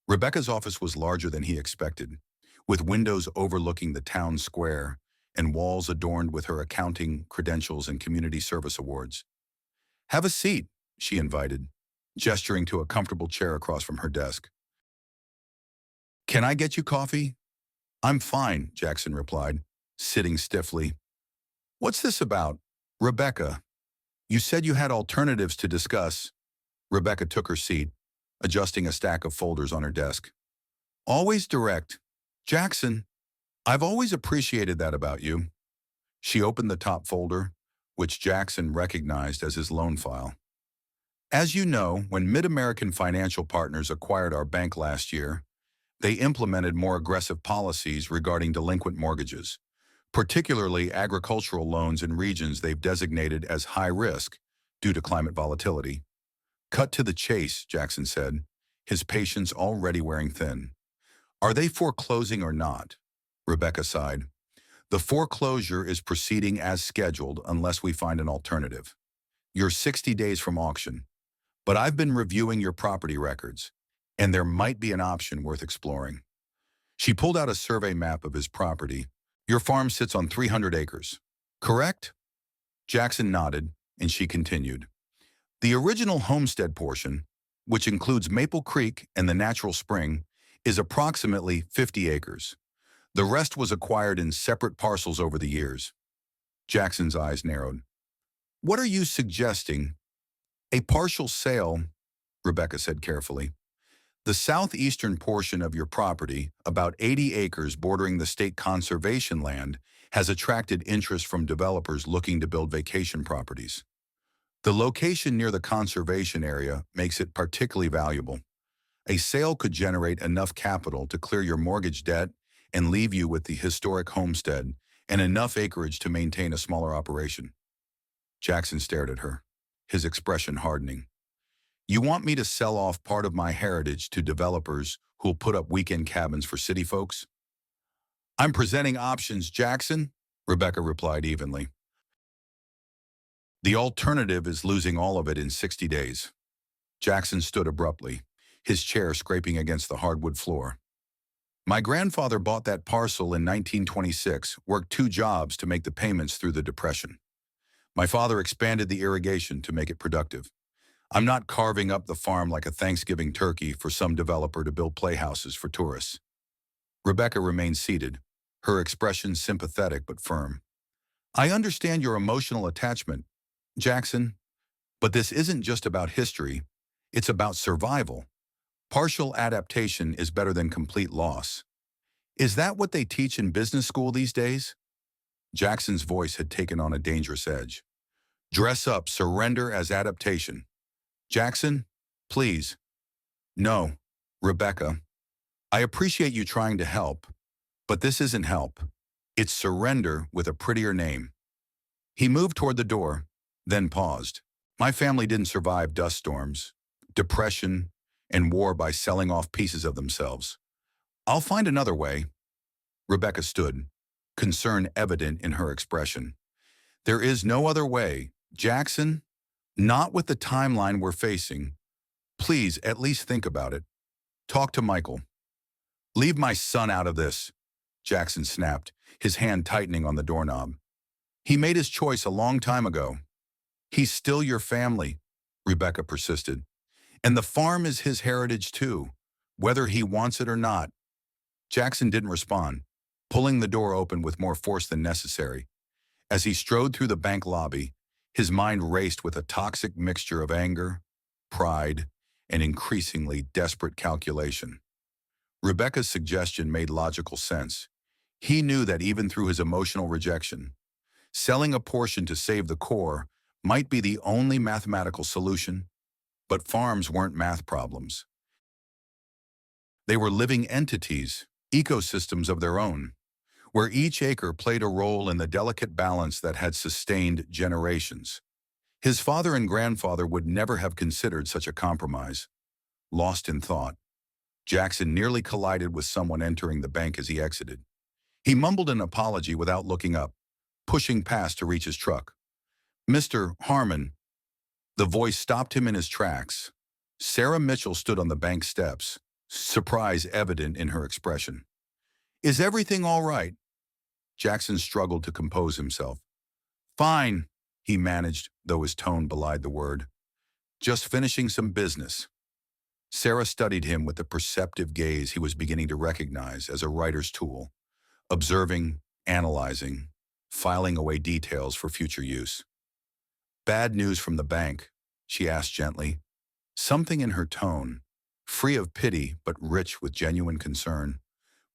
Rebecca's office was larger than he expected, with windows overlooking the town square and walls adorned with her accounting, credentials, and community service awards. Have a seat, she invited, gesturing to a comfortable chair across from her desk. Can I get you coffee? I'm fine, Jackson replied, sitting stiffly. What's this about? Rebecca, you said you had alternatives to discuss. Rebecca took her seat, adjusting a stack of folders on her desk. Always direct. Jackson, I've always appreciated that about you. She opened the top folder, which Jackson recognized as his loan file. As you know, when Mid-American Financial Partners acquired our bank last year, they implemented more aggressive policies regarding delinquent mortgages, particularly agricultural loans in regions they've designated as high risk due to climate volatility. Cut to the chase, Jackson said, his patience already wearing thin. Are they foreclosing or not? Rebecca sighed. The foreclosure is proceeding as scheduled unless we find an alternative. You're 60 days from auction, but I've been reviewing your property records, and there might be an option worth exploring. She pulled out a survey map of his property. Your farm sits on 300 acres, correct? Jackson nodded, and she continued. The original homestead portion, which includes Maple Creek and the natural spring, is approximately 50 acres. The rest was acquired in separate parcels over the years. Jackson's eyes narrowed. What are you suggesting? A partial sale, Rebecca said carefully. The southeastern portion of your property, about 80 acres bordering the state conservation land, has attracted interest from developers looking to build vacation properties. The location near the conservation area makes it particularly valuable. A sale could generate enough capital to clear your mortgage debt and leave you with the historic homestead and enough acreage to maintain a smaller operation. Jackson stared at her, his expression hardening. You want me to sell off part of my heritage to developers who'll put up weekend cabins for city folks? I'm presenting options, Jackson, Rebecca replied evenly. The alternative is losing all of it in 60 days. Jackson stood abruptly, his chair scraping against the hardwood floor. My grandfather bought that parcel in 1926, worked 2 jobs to make the payments through the Depression. My father expanded the irrigation to make it productive. I'm not carving up the farm like a Thanksgiving turkey for some developer to build playhouses for tourists. Rebecca remained seated, her expression sympathetic but firm. I understand your emotional attachment, Jackson, but this isn't just about history, it's about survival. Partial adaptation is better than complete loss. Is that what they teach in business school these days? Jackson's voice had taken on a dangerous edge. Dress up, surrender as adaptation. Jackson, please. No, Rebecca. I appreciate you trying to help, but this isn't help. It's surrender with a prettier name. He moved toward the door, then paused. My family didn't survive dust storms, depression, and war by selling off pieces of themselves. I'll find another way. Rebecca stood, concern evident in her expression. There is no other way, Jackson, not with the timeline we're facing. Please, at least think about it. Talk to Michael. Leave my son out of this, Jackson snapped, his hand tightening on the doorknob. He made his choice a long time ago. He's still your family, Rebecca persisted. And the farm is his heritage too, whether he wants it or not. Jackson didn't respond, pulling the door open with more force than necessary. As he strode through the bank lobby, his mind raced with a toxic mixture of anger, pride, and increasingly desperate calculation. Rebecca's suggestion made logical sense. He knew that even through his emotional rejection, selling a portion to save the core might be the only mathematical solution. But farms weren't math problems. They were living entities, ecosystems of their own, where each acre played a role in the delicate balance that had sustained generations. His father and grandfather would never have considered such a compromise. Lost in thought, Jackson nearly collided with someone entering the bank as he exited. He mumbled an apology without looking up, pushing past to reach his truck. Mr. Harmon. The voice stopped him in his tracks. Sarah Mitchell stood on the bank steps, surprise evident in her expression. Is everything all right? Jackson struggled to compose himself. Fine, he managed, though his tone belied the word. Just finishing some business. Sarah studied him with the perceptive gaze he was beginning to recognize as a writer's tool, observing, analyzing, filing away details for future use. Bad news from the bank, she asked gently. Something in her tone, free of pity but rich with genuine concern,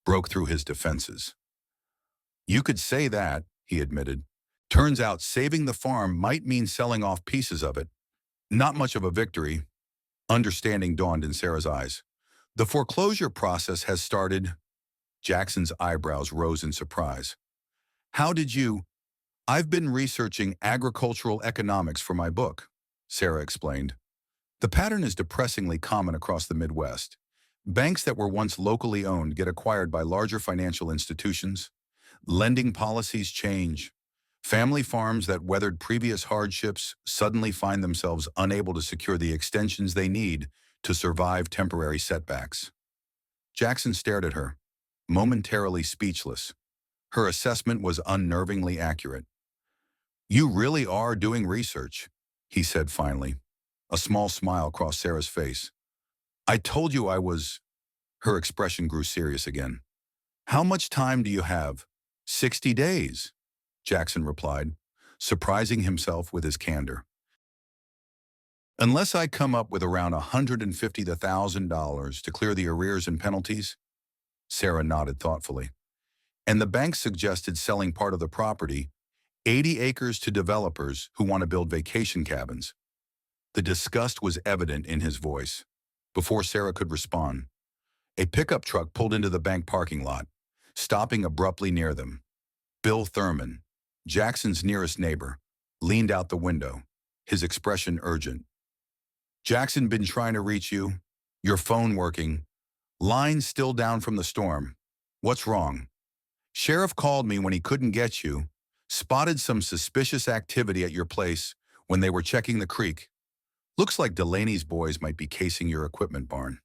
broke through his defenses. You could say that, he admitted. Turns out saving the farm might mean selling off pieces of it. Not much of a victory. Understanding dawned in Sarah's eyes. The foreclosure process has started. Jackson's eyebrows rose in surprise. How did you? I've been researching agricultural economics for my book, Sarah explained. The pattern is depressingly common across the Midwest. Banks that were once locally owned get acquired by larger financial institutions. Lending policies change. Family farms that weathered previous hardships suddenly find themselves unable to secure the extensions they need to survive temporary setbacks. Jackson stared at her, momentarily speechless. Her assessment was unnervingly accurate. "You really are doing research," he said finally. A small smile crossed Sarah's face. "I told you I was—" Her expression grew serious again. "How much time do you have?" 60 days, Jackson replied, surprising himself with his candor. "Unless I come up with around $150,000 to clear the arrears and penalties." Sarah nodded thoughtfully. "And the bank suggested selling part of the property, 80 acres, to developers who want to build vacation cabins." The disgust was evident in his voice. Before Sarah could respond, a pickup truck pulled into the bank parking lot, stopping abruptly near them. Bill Thurman, Jackson's nearest neighbor, leaned out the window, his expression urgent. "Jackson been trying to reach you. Your phone working. Line still down from the storm. What's wrong? Sheriff called me when he couldn't get you. Spotted some suspicious activity at your place when they were checking the creek. Looks like Delaney's boys might be casing your equipment barn."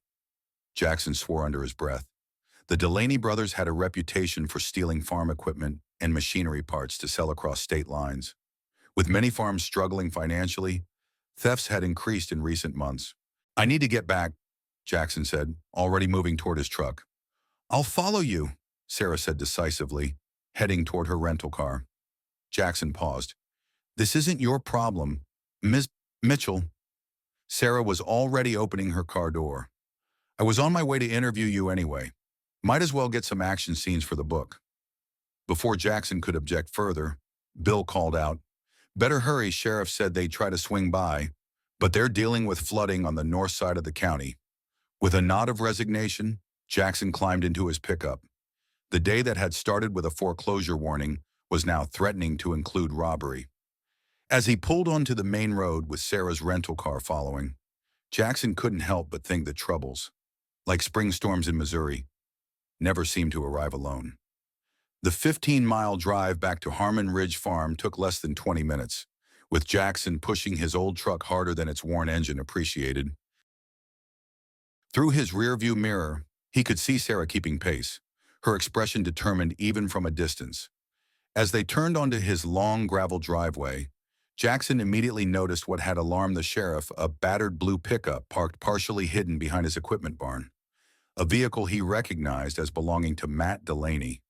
Jackson swore under his breath. The Delaney brothers had a reputation for stealing farm equipment and machinery parts to sell across state lines. With many farms struggling financially, thefts had increased in recent months. "I need to get back," Jackson said, already moving toward his truck. "I'll follow you," Sarah said decisively, heading toward her rental car. Jackson paused. "This isn't your problem, Ms. Mitchell." Sarah was already opening her car door. "I was on my way to interview you anyway. Might as well get some action scenes for the book." Before Jackson could object further, Bill called out, "Better hurry, Sheriff said they'd try to swing by, but they're dealing with flooding on the north side of the county." With a nod of resignation, Jackson climbed into his pickup. The day that had started with a foreclosure warning was now threatening to include robbery. As he pulled onto the main road with Sarah's rental car following, Jackson couldn't help but think that troubles, like spring storms in Missouri, never seemed to arrive alone. The 15-mile drive back to Harmon Ridge Farm took less than 20 minutes, with Jackson pushing his old truck harder than its worn engine appreciated. Through his rearview mirror, he could see Sarah keeping pace, her expression determined even from a distance. As they turned onto his long gravel driveway, Jackson immediately noticed what had alarmed the sheriff, a battered blue pickup parked partially hidden behind his equipment barn. A vehicle he recognized as belonging to Matt Delaney,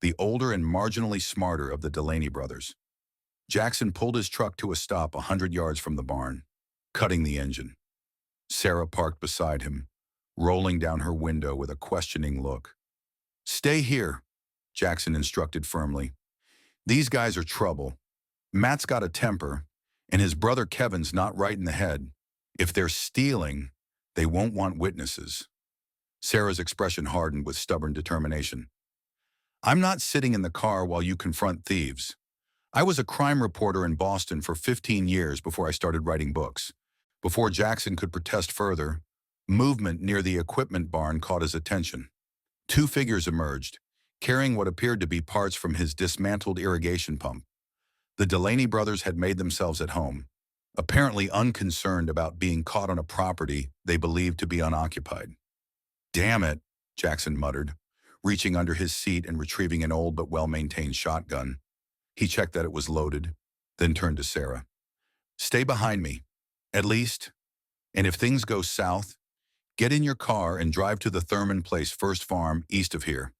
the older and marginally smarter of the Delaney brothers. Jackson pulled his truck to a stop 100 yards from the barn, cutting the engine. Sarah parked beside him, rolling down her window with a questioning look. "Stay here," Jackson instructed firmly. "These guys are trouble. Matt's got a temper, and his brother Kevin's not right in the head. If they're stealing, they won't want witnesses." Sarah's expression hardened with stubborn determination. "I'm not sitting in the car while you confront thieves. I was a crime reporter in Boston for 15 years before I started writing books." Before Jackson could protest further, movement near the equipment barn caught his attention. Two figures emerged, carrying what appeared to be parts from his dismantled irrigation pump. The Delaney brothers had made themselves at home, apparently unconcerned about being caught on a property they believed to be unoccupied. "Damn it," Jackson muttered, reaching under his seat and retrieving an old but well-maintained shotgun. He checked that it was loaded, then turned to Sarah. "Stay behind me, at least, and if things go south, get in your car and drive to the Thurman Place First Farm east of here."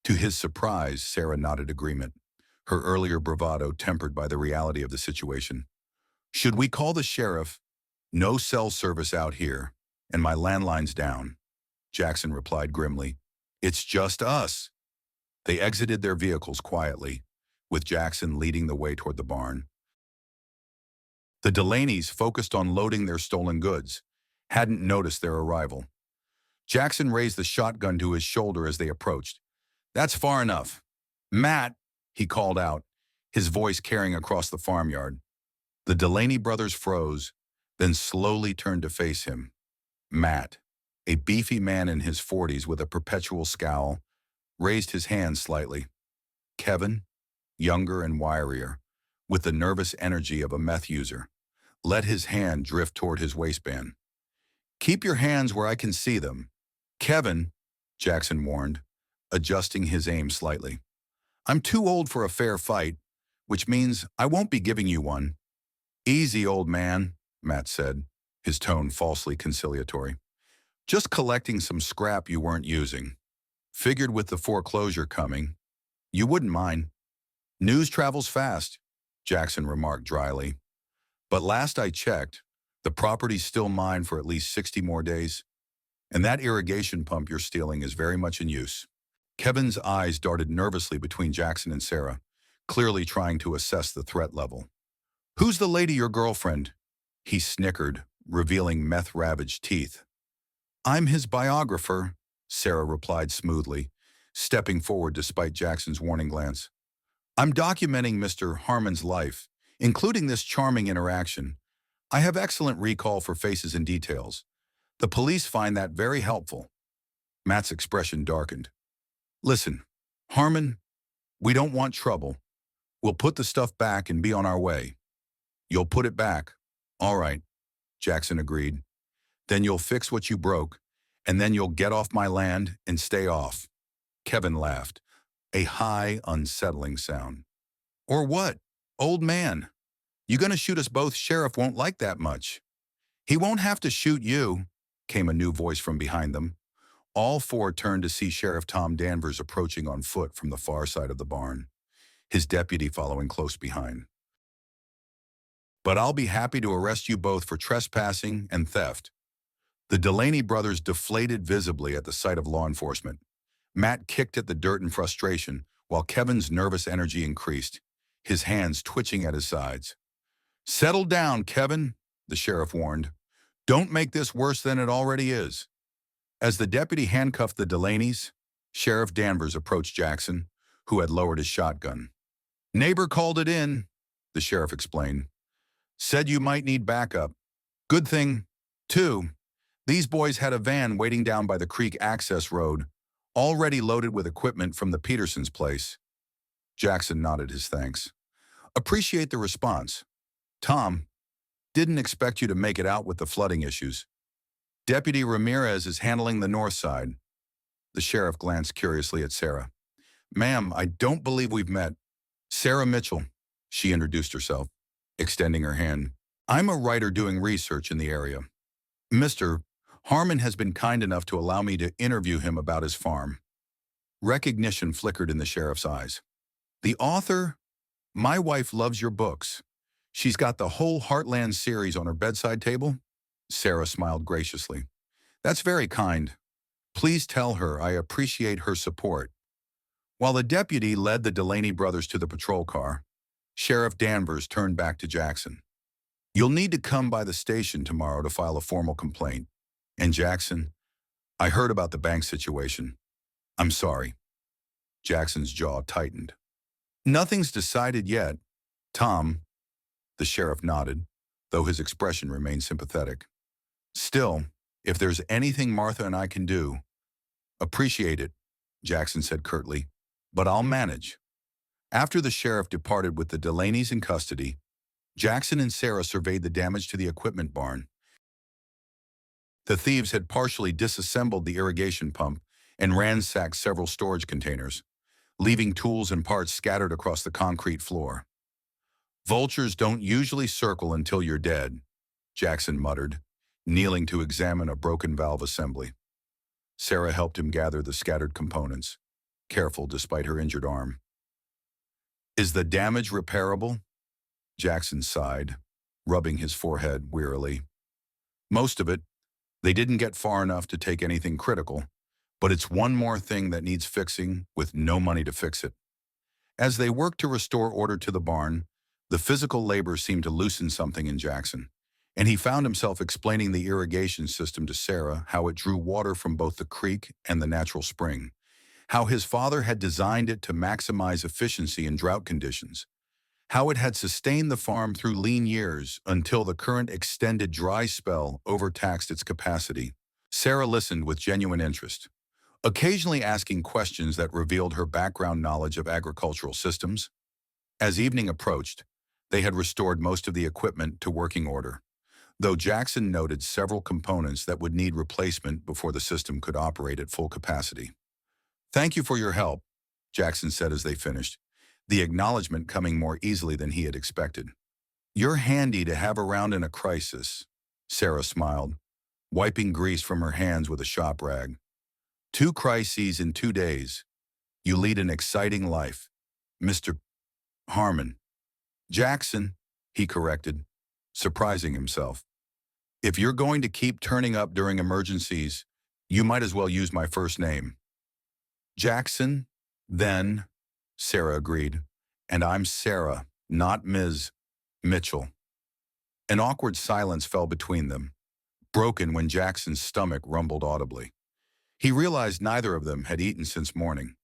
To his surprise, Sarah nodded agreement, her earlier bravado tempered by the reality of the situation. "Should we call the sheriff?" "No cell service out here, and my landline's down," Jackson replied grimly. "It's just us." They exited their vehicles quietly, with Jackson leading the way toward the barn. The Delaneys, focused on loading their stolen goods, hadn't noticed their arrival. Jackson raised the shotgun to his shoulder as they approached. "That's far enough. Matt," he called out, his voice carrying across the farmyard. The Delaney brothers froze, then slowly turned to face him. Matt, a beefy man in his 40s with a perpetual scowl, raised his hand slightly. Kevin, younger and wirier, with the nervous energy of a meth user, let his hand drift toward his waistband. Keep your hands where I can see them. Kevin, Jackson warned, adjusting his aim slightly. I'm too old for a fair fight, which means I won't be giving you one. Easy, old man, Matt said, his tone falsely conciliatory. Just collecting some scrap you weren't using. Figured with the foreclosure coming, you wouldn't mind. News travels fast, Jackson remarked dryly. But last I checked, the property's still mine for at least 60 more days. And that irrigation pump you're stealing is very much in use. Kevin's eyes darted nervously between Jackson and Sarah, clearly trying to assess the threat level. Who's the lady your girlfriend? He snickered, revealing meth-ravaged teeth. I'm his biographer, Sarah replied smoothly, stepping forward despite Jackson's warning glance. I'm documenting Mr. Harmon's life, including this charming interaction. I have excellent recall for faces and details. The police find that very helpful. Matt's expression darkened. Listen, Harmon, we don't want trouble. We'll put the stuff back and be on our way. You'll put it back. All right, Jackson agreed. Then you'll fix what you broke, and then you'll get off my land and stay off. Kevin laughed, a high, unsettling sound. Or what? Old man, you gonna shoot us both? Sheriff won't like that much. He won't have to shoot you, came a new voice from behind them. All four turned to see Sheriff Tom Danvers approaching on foot from the far side of the barn, his deputy following close behind. But I'll be happy to arrest you both for trespassing and theft. The Delaney brothers deflated visibly at the sight of law enforcement. Matt kicked at the dirt in frustration, while Kevin's nervous energy increased, his hands twitching at his sides. Settle down, Kevin, the sheriff warned. Don't make this worse than it already is. As the deputy handcuffed the Delaneys, Sheriff Danvers approached Jackson, who had lowered his shotgun. Neighbor called it in, the sheriff explained. Said you might need backup. Good thing, too, these boys had a van waiting down by the creek access road, already loaded with equipment from the Petersons' place. Jackson nodded his thanks. Appreciate the response. Tom, didn't expect you to make it out with the flooding issues. Deputy Ramirez is handling the north side. The sheriff glanced curiously at Sarah. Ma'am, I don't believe we've met. Sarah Mitchell, she introduced herself, extending her hand. I'm a writer doing research in the area. Mr. Harmon has been kind enough to allow me to interview him about his farm. Recognition flickered in the sheriff's eyes. The author? My wife loves your books. She's got the whole Heartland series on her bedside table. Sarah smiled graciously. That's very kind. Please tell her I appreciate her support. While the deputy led the Delaney brothers to the patrol car, Sheriff Danvers turned back to Jackson. You'll need to come by the station tomorrow to file a formal complaint. And Jackson, I heard about the bank situation. I'm sorry. Jackson's jaw tightened. Nothing's decided yet. Tom, the sheriff nodded, though his expression remained sympathetic. Still, if there's anything Martha and I can do, appreciate it, Jackson said curtly, but I'll manage. After the sheriff departed with the Delaneys in custody, Jackson and Sarah surveyed the damage to the equipment barn. The thieves had partially disassembled the irrigation pump and ransacked several storage containers, leaving tools and parts scattered across the concrete floor. Vultures don't usually circle until you're dead, Jackson muttered, kneeling to examine a broken valve assembly. Sarah helped him gather the scattered components, careful despite her injured arm. Is the damage repairable? Jackson sighed, rubbing his forehead wearily. Most of it. They didn't get far enough to take anything critical, but it's one more thing that needs fixing with no money to fix it. As they worked to restore order to the barn, the physical labor seemed to loosen something in Jackson, and he found himself explaining the irrigation system to Sarah, how it drew water from both the creek and the natural spring, how his father had designed it to maximize efficiency in drought conditions. how it had sustained the farm through lean years until the current extended dry spell overtaxed its capacity. Sarah listened with genuine interest, occasionally asking questions that revealed her background knowledge of agricultural systems. As evening approached, they had restored most of the equipment to working order, though Jackson noted several components that would need replacement before the system could operate at full capacity. "Thank you for your help," Jackson said as they finished, the acknowledgement coming more easily than he had expected. "You're handy to have around in a crisis," Sarah smiled, wiping grease from her hands with a shop rag. "Two crises in 2 days. You lead an exciting life, Mr. Harmon." "Jackson," he corrected, surprising himself. "If you're going to keep turning up during emergencies, you might as well use my first name." "Jackson, then," Sarah agreed. "And I'm Sarah, not Ms. Mitchell." An awkward silence fell between them, broken when Jackson's stomach rumbled audibly. He realized neither of them had eaten since morning.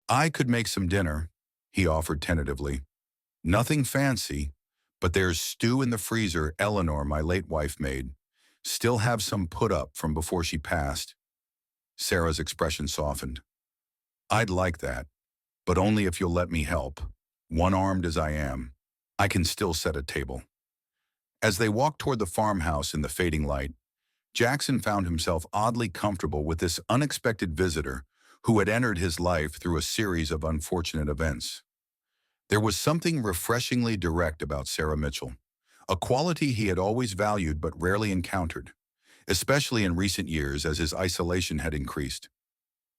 "I could make some dinner," he offered tentatively. "Nothing fancy, but there's stew in the freezer Eleanor, my late wife, made. Still have some put up from before she passed." Sarah's expression softened. "I'd like that, but only if you'll let me help. One-armed as I am, I can still set a table." As they walked toward the farmhouse in the fading light, Jackson found himself oddly comfortable with this unexpected visitor who had entered his life through a series of unfortunate events. There was something refreshingly direct about Sarah Mitchell, a quality he had always valued but rarely encountered, especially in recent years as his isolation had increased.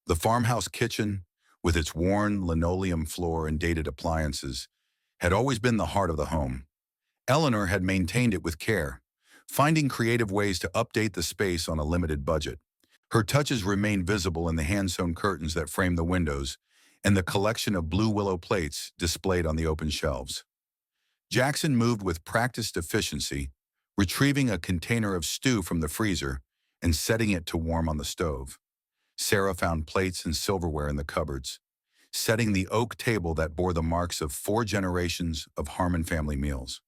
The farmhouse kitchen, with its worn linoleum floor and dated appliances, had always been the heart of the home. Eleanor had maintained it with care, finding creative ways to update the space on a limited budget. Her touches remained visible in the hand-sewn curtains that framed the windows and the collection of blue willow plates displayed on the open shelves. Jackson moved with practiced efficiency, retrieving a container of stew from the freezer and setting it to warm on the stove. Sarah found plates and silverware in the cupboards, setting the oak table that bore the marks of 4 generations of Harmon family meals.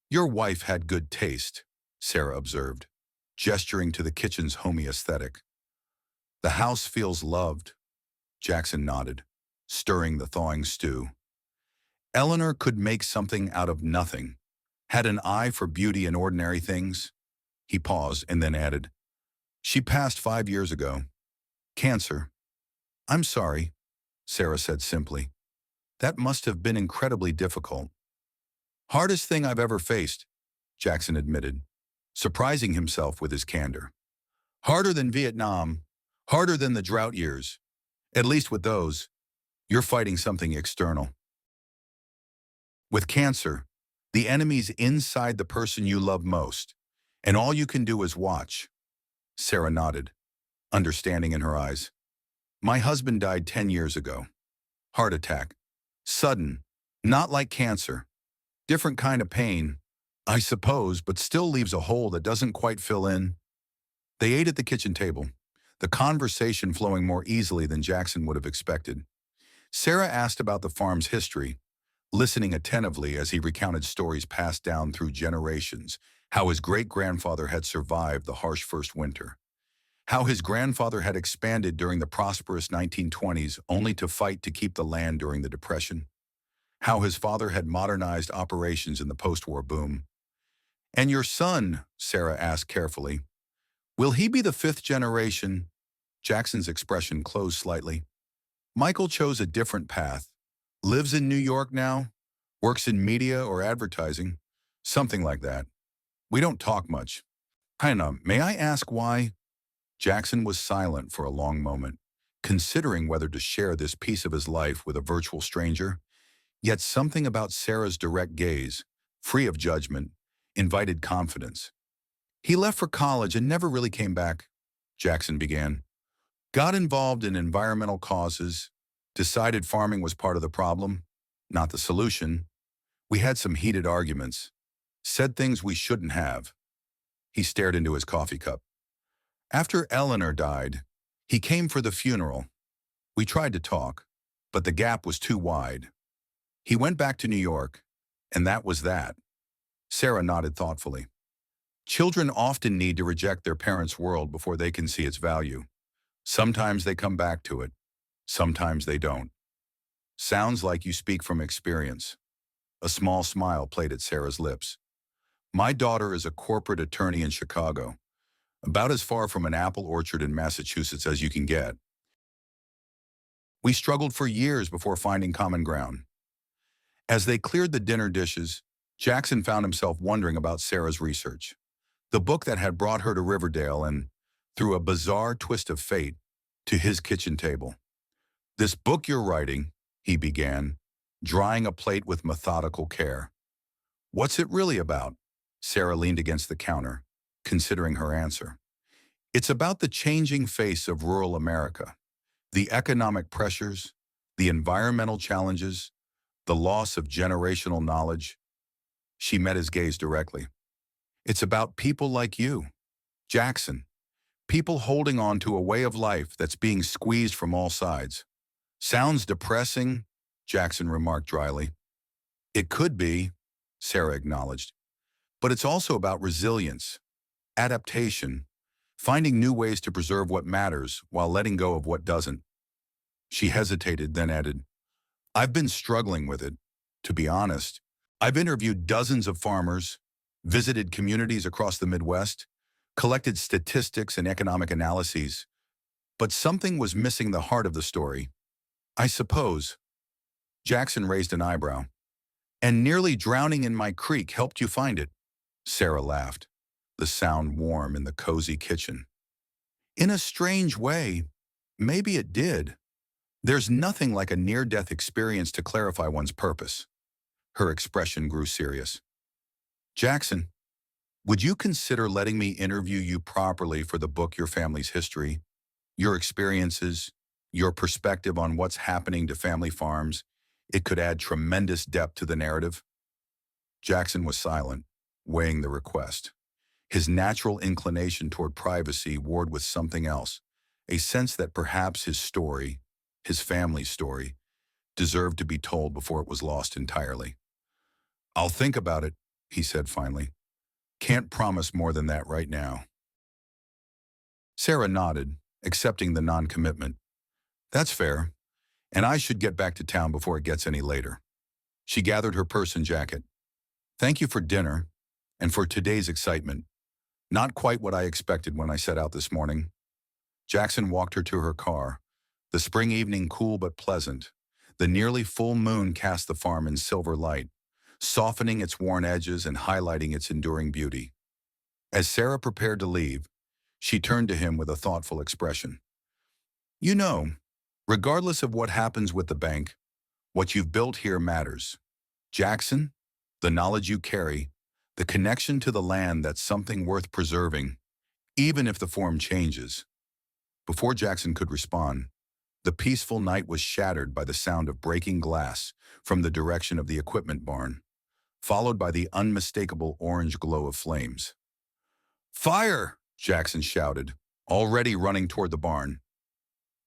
"Your wife had good taste," Sarah observed, gesturing to the kitchen's homey aesthetic. "The house feels loved," Jackson nodded, stirring the thawing stew. "Eleanor could make something out of nothing, had an eye for beauty in ordinary things." He paused and then added, "She passed 5 years ago. Cancer." "I'm sorry," Sarah said simply. "That must have been incredibly difficult." "Hardest thing I've ever faced," Jackson admitted, surprising himself with his candor. "Harder than Vietnam, harder than the drought years. At least with those, you're fighting something external. With cancer, the enemy's inside the person you love most, and all you can do is watch." Sarah nodded, understanding in her eyes. "My husband died 10 years ago. Heart attack. Sudden, not like cancer. Different kind of pain, I suppose, but still leaves a hole that doesn't quite fill in." They ate at the kitchen table, the conversation flowing more easily than Jackson would have expected. Sarah asked about the farm's history, listening attentively as he recounted stories passed down through generations, how his great-grandfather had survived the harsh first winter, how his grandfather had expanded during the prosperous 1920s only to fight to keep the land during the Depression, how his father had modernized operations in the post-war boom. "And your son," Sarah asked carefully, "will he be the 5th generation?" Jackson's expression closed slightly. "Michael chose a different path. Lives in New York now, works in media or advertising, something like that. We don't talk much." "Kinda, may I ask why?" Jackson was silent for a long moment, considering whether to share this piece of his life with a virtual stranger. Yet something about Sarah's direct gaze, free of judgment, invited confidence. "He left for college and never really came back," Jackson began. "Got involved in environmental causes, decided farming was part of the problem, not the solution. We had some heated arguments, said things we shouldn't have." He stared into his coffee cup. "After Eleanor died, he came for the funeral. We tried to talk, but the gap was too wide. He went back to New York, and that was that. Sarah nodded thoughtfully. Children often need to reject their parents' world before they can see its value. Sometimes they come back to it. Sometimes they don't. Sounds like you speak from experience. A small smile played at Sarah's lips. My daughter is a corporate attorney in Chicago, about as far from an apple orchard in Massachusetts as you can get. We struggled for years before finding common ground. As they cleared the dinner dishes, Jackson found himself wondering about Sarah's research. The book that had brought her to Riverdale and, through a bizarre twist of fate, to his kitchen table. This book you're writing, he began, drying a plate with methodical care. What's it really about? Sarah leaned against the counter, considering her answer. It's about the changing face of rural America, the economic pressures, the environmental challenges, the loss of generational knowledge. She met his gaze directly. It's about people like you, Jackson, people holding on to a way of life that's being squeezed from all sides. Sounds depressing, Jackson remarked dryly. It could be, Sarah acknowledged, but it's also about resilience, adaptation, finding new ways to preserve what matters while letting go of what doesn't. She hesitated, then added, I've been struggling with it, to be honest. I've interviewed dozens of farmers, visited communities across the Midwest, collected statistics and economic analyses, but something was missing the heart of the story. I suppose. Jackson raised an eyebrow. And nearly drowning in my creek helped you find it. Sarah laughed, the sound warm in the cozy kitchen. In a strange way, maybe it did. There's nothing like a near-death experience to clarify one's purpose. Her expression grew serious. Jackson, would you consider letting me interview you properly for the book Your Family's History? Your experiences, your perspective on what's happening to family farms, it could add tremendous depth to the narrative. Jackson was silent, weighing the request. His natural inclination toward privacy warred with something else, a sense that perhaps his story, his family's story, deserved to be told before it was lost entirely. I'll think about it, he said finally. Can't promise more than that right now. Sarah nodded, accepting the non-commitment. That's fair, and I should get back to town before it gets any later. She gathered her purse and jacket. Thank you for dinner, and for today's excitement. Not quite what I expected when I set out this morning. Jackson walked her to her car. The spring evening cool but pleasant. The nearly full moon cast the farm in silver light, softening its worn edges and highlighting its enduring beauty. As Sarah prepared to leave, she turned to him with a thoughtful expression. You know, regardless of what happens with the bank, what you've built here matters. Jackson, the knowledge you carry, the connection to the land, that's something worth preserving, even if the form changes. Before Jackson could respond, the peaceful night was shattered by the sound of breaking glass from the direction of the equipment barn, followed by the unmistakable orange glow of flames. Fire! Jackson shouted, already running toward the barn.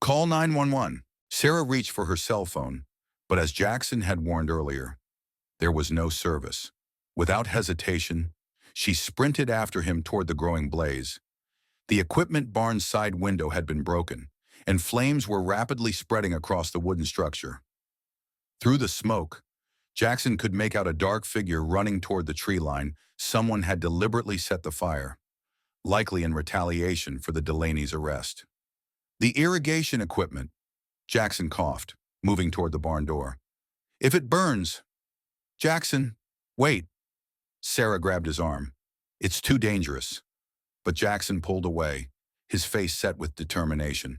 Call 911. Sarah reached for her cell phone, but as Jackson had warned earlier, there was no service. Without hesitation, she sprinted after him toward the growing blaze. The equipment barn's side window had been broken, and flames were rapidly spreading across the wooden structure. Through the smoke, Jackson could make out a dark figure running toward the tree line. Someone had deliberately set the fire, likely in retaliation for the Delaney's arrest. The irrigation equipment, Jackson coughed, moving toward the barn door. If it burns... Jackson, wait. Sarah grabbed his arm. It's too dangerous. But Jackson pulled away, his face set with determination.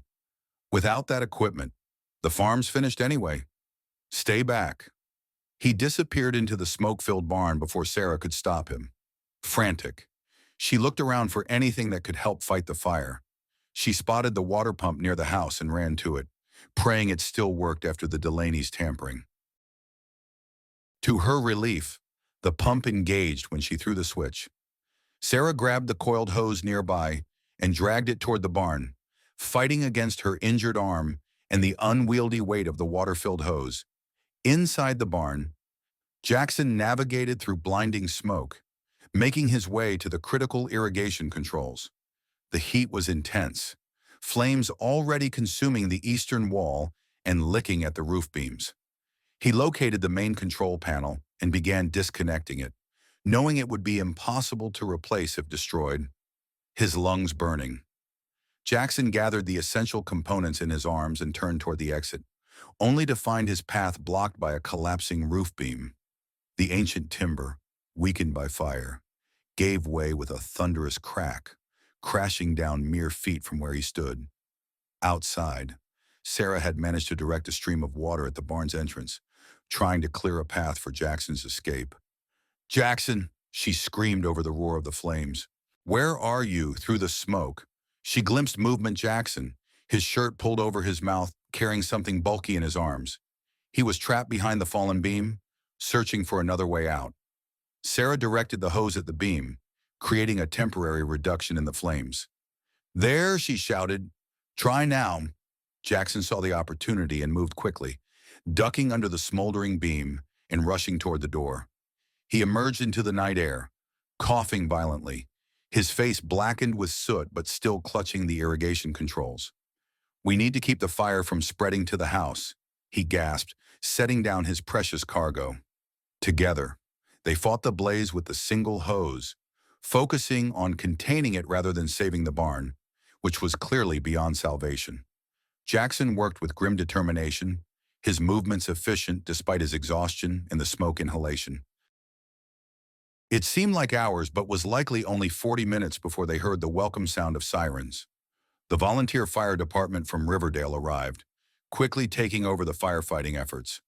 Without that equipment, the farm's finished anyway. Stay back. He disappeared into the smoke-filled barn before Sarah could stop him. Frantic, she looked around for anything that could help fight the fire. She spotted the water pump near the house and ran to it, praying it still worked after the Delaney's tampering. To her relief, the pump engaged when she threw the switch. Sarah grabbed the coiled hose nearby and dragged it toward the barn, fighting against her injured arm and the unwieldy weight of the water-filled hose. Inside the barn, Jackson navigated through blinding smoke, making his way to the critical irrigation controls. The heat was intense, flames already consuming the eastern wall and licking at the roof beams. He located the main control panel and began disconnecting it, knowing it would be impossible to replace if destroyed, his lungs burning. Jackson gathered the essential components in his arms and turned toward the exit, only to find his path blocked by a collapsing roof beam. The ancient timber, weakened by fire, gave way with a thunderous crack, crashing down mere feet from where he stood. Outside, Sarah had managed to direct a stream of water at the barn's entrance, trying to clear a path for Jackson's escape. "Jackson!" she screamed over the roar of the flames. "Where are you?" Through the smoke, she glimpsed movement Jackson, his shirt pulled over his mouth, carrying something bulky in his arms. He was trapped behind the fallen beam, searching for another way out. Sarah directed the hose at the beam, creating a temporary reduction in the flames. "There!" she shouted. "Try now." Jackson saw the opportunity and moved quickly, ducking under the smoldering beam and rushing toward the door. He emerged into the night air, coughing violently, his face blackened with soot but still clutching the irrigation controls. "We need to keep the fire from spreading to the house," he gasped, setting down his precious cargo. Together, they fought the blaze with the single hose, focusing on containing it rather than saving the barn, which was clearly beyond salvation. Jackson worked with grim determination, his movements efficient despite his exhaustion and the smoke inhalation. It seemed like hours, but was likely only 40 minutes before they heard the welcome sound of sirens. The volunteer fire department from Riverdale arrived, quickly taking over the firefighting efforts.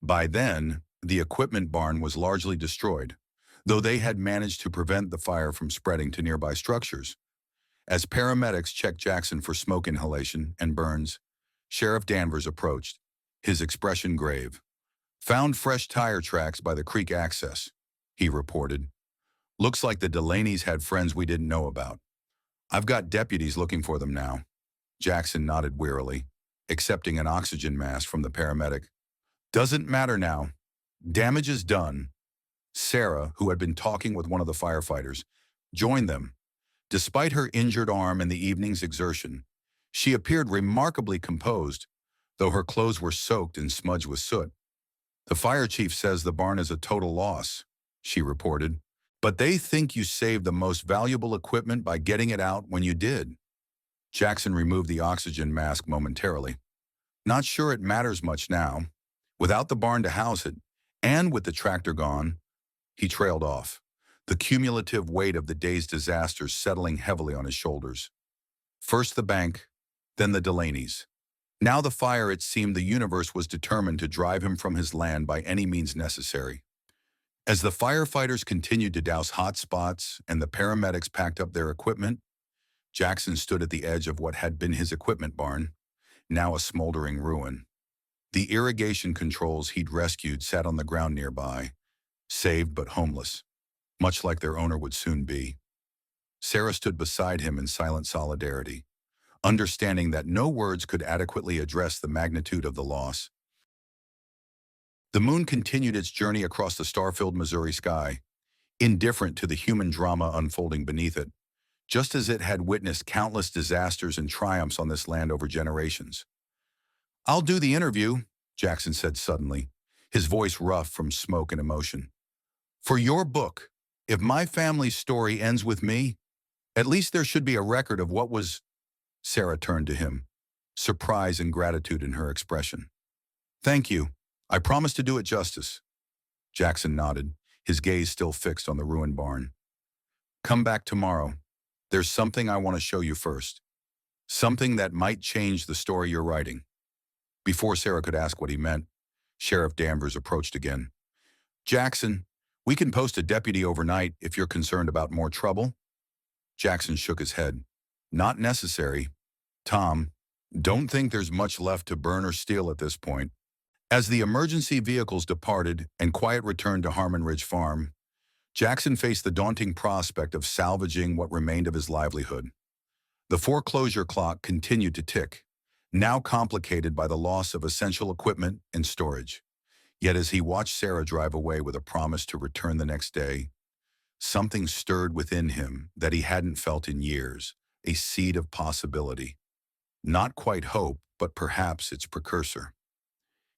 By then, the equipment barn was largely destroyed, though they had managed to prevent the fire from spreading to nearby structures. As paramedics checked Jackson for smoke inhalation and burns, Sheriff Danvers approached, his expression grave. "Found fresh tire tracks by the creek access," he reported. "Looks like the Delaney's had friends we didn't know about. I've got deputies looking for them now." Jackson nodded wearily, accepting an oxygen mask from the paramedic. "Doesn't matter now. Damage is done." Sarah, who had been talking with one of the firefighters, joined them. Despite her injured arm and the evening's exertion, she appeared remarkably composed, though her clothes were soaked and smudged with soot. "The fire chief says the barn is a total loss," she reported, "but they think you saved the most valuable equipment by getting it out when you did." Jackson removed the oxygen mask momentarily. "Not sure it matters much now. Without the barn to house it, and with the tractor gone," he trailed off, the cumulative weight of the day's disasters settling heavily on his shoulders. First the bank, then the Delaney's. Now the fire. It seemed the universe was determined to drive him from his land by any means necessary. As the firefighters continued to douse hot spots and the paramedics packed up their equipment, Jackson stood at the edge of what had been his equipment barn, now a smoldering ruin. The irrigation controls he'd rescued sat on the ground nearby, saved but homeless, much like their owner would soon be. Sarah stood beside him in silent solidarity, understanding that no words could adequately address the magnitude of the loss. The moon continued its journey across the star-filled Missouri sky, indifferent to the human drama unfolding beneath it, just as it had witnessed countless disasters and triumphs on this land over generations. "I'll do the interview," Jackson said suddenly, his voice rough from smoke and emotion. "For your book, if my family's story ends with me, at least there should be a record of what was—" Sarah turned to him, surprise and gratitude in her expression. "Thank you. I promise to do it justice." Jackson nodded, his gaze still fixed on the ruined barn. "Come back tomorrow. There's something I want to show you first. Something that might change the story you're writing." Before Sarah could ask what he meant, Sheriff Danvers approached again. "Jackson, we can post a deputy overnight if you're concerned about more trouble." Jackson shook his head. "Not necessary. Tom, don't think there's much left to burn or steal at this point." As the emergency vehicles departed and quiet returned to Harmon Ridge Farm, Jackson faced the daunting prospect of salvaging what remained of his livelihood. The foreclosure clock continued to tick, now complicated by the loss of essential equipment and storage. Yet as he watched Sarah drive away with a promise to return the next day, something stirred within him that he hadn't felt in years, a seed of possibility. Not quite hope, but perhaps its precursor.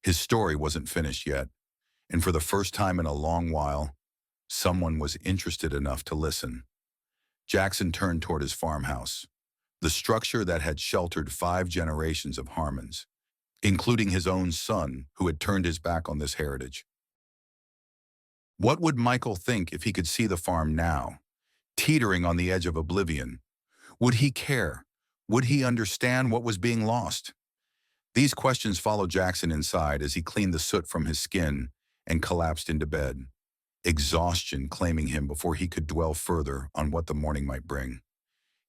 His story wasn't finished yet, and for the first time in a long while, someone was interested enough to listen. Jackson turned toward his farmhouse, the structure that had sheltered 5 generations of Harmons, including his own son, who had turned his back on this heritage. What would Michael think if he could see the farm now, teetering on the edge of oblivion? Would he care? Would he understand what was being lost? These questions followed Jackson inside as he cleaned the soot from his skin and collapsed into bed, exhaustion claiming him before he could dwell further on what the morning might bring.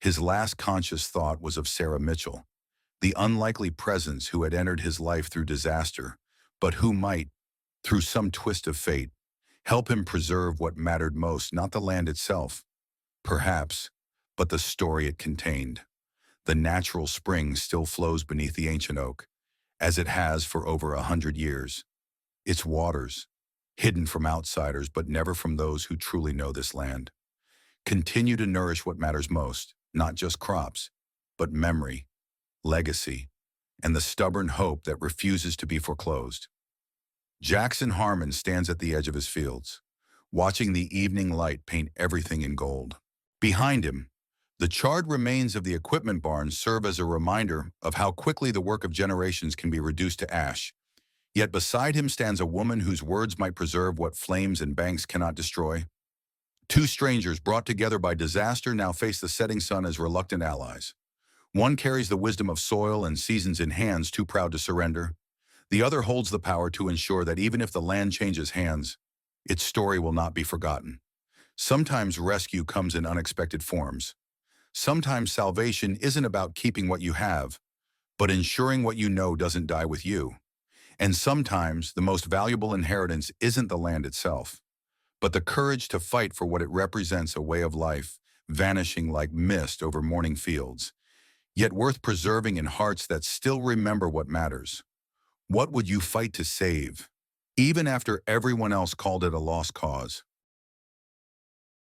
His last conscious thought was of Sarah Mitchell, the unlikely presence who had entered his life through disaster, but who might, through some twist of fate, help him preserve what mattered most, not the land itself, perhaps, but the story it contained. The natural spring still flows beneath the ancient oak, as it has for over 100 years. Its waters, hidden from outsiders but never from those who truly know this land, continue to nourish what matters most, not just crops, but memory, legacy, and the stubborn hope that refuses to be foreclosed. Jackson Harmon stands at the edge of his fields, watching the evening light paint everything in gold. Behind him, the charred remains of the equipment barns serve as a reminder of how quickly the work of generations can be reduced to ash. Yet beside him stands a woman whose words might preserve what flames and banks cannot destroy. Two strangers brought together by disaster now face the setting sun as reluctant allies. One carries the wisdom of soil and seasons in hands too proud to surrender. The other holds the power to ensure that even if the land changes hands, its story will not be forgotten. Sometimes rescue comes in unexpected forms. Sometimes salvation isn't about keeping what you have, but ensuring what you know doesn't die with you. And sometimes the most valuable inheritance isn't the land itself, but the courage to fight for what it represents, a way of life, vanishing like mist over morning fields, yet worth preserving in hearts that still remember what matters. What would you fight to save, even after everyone else called it a lost cause?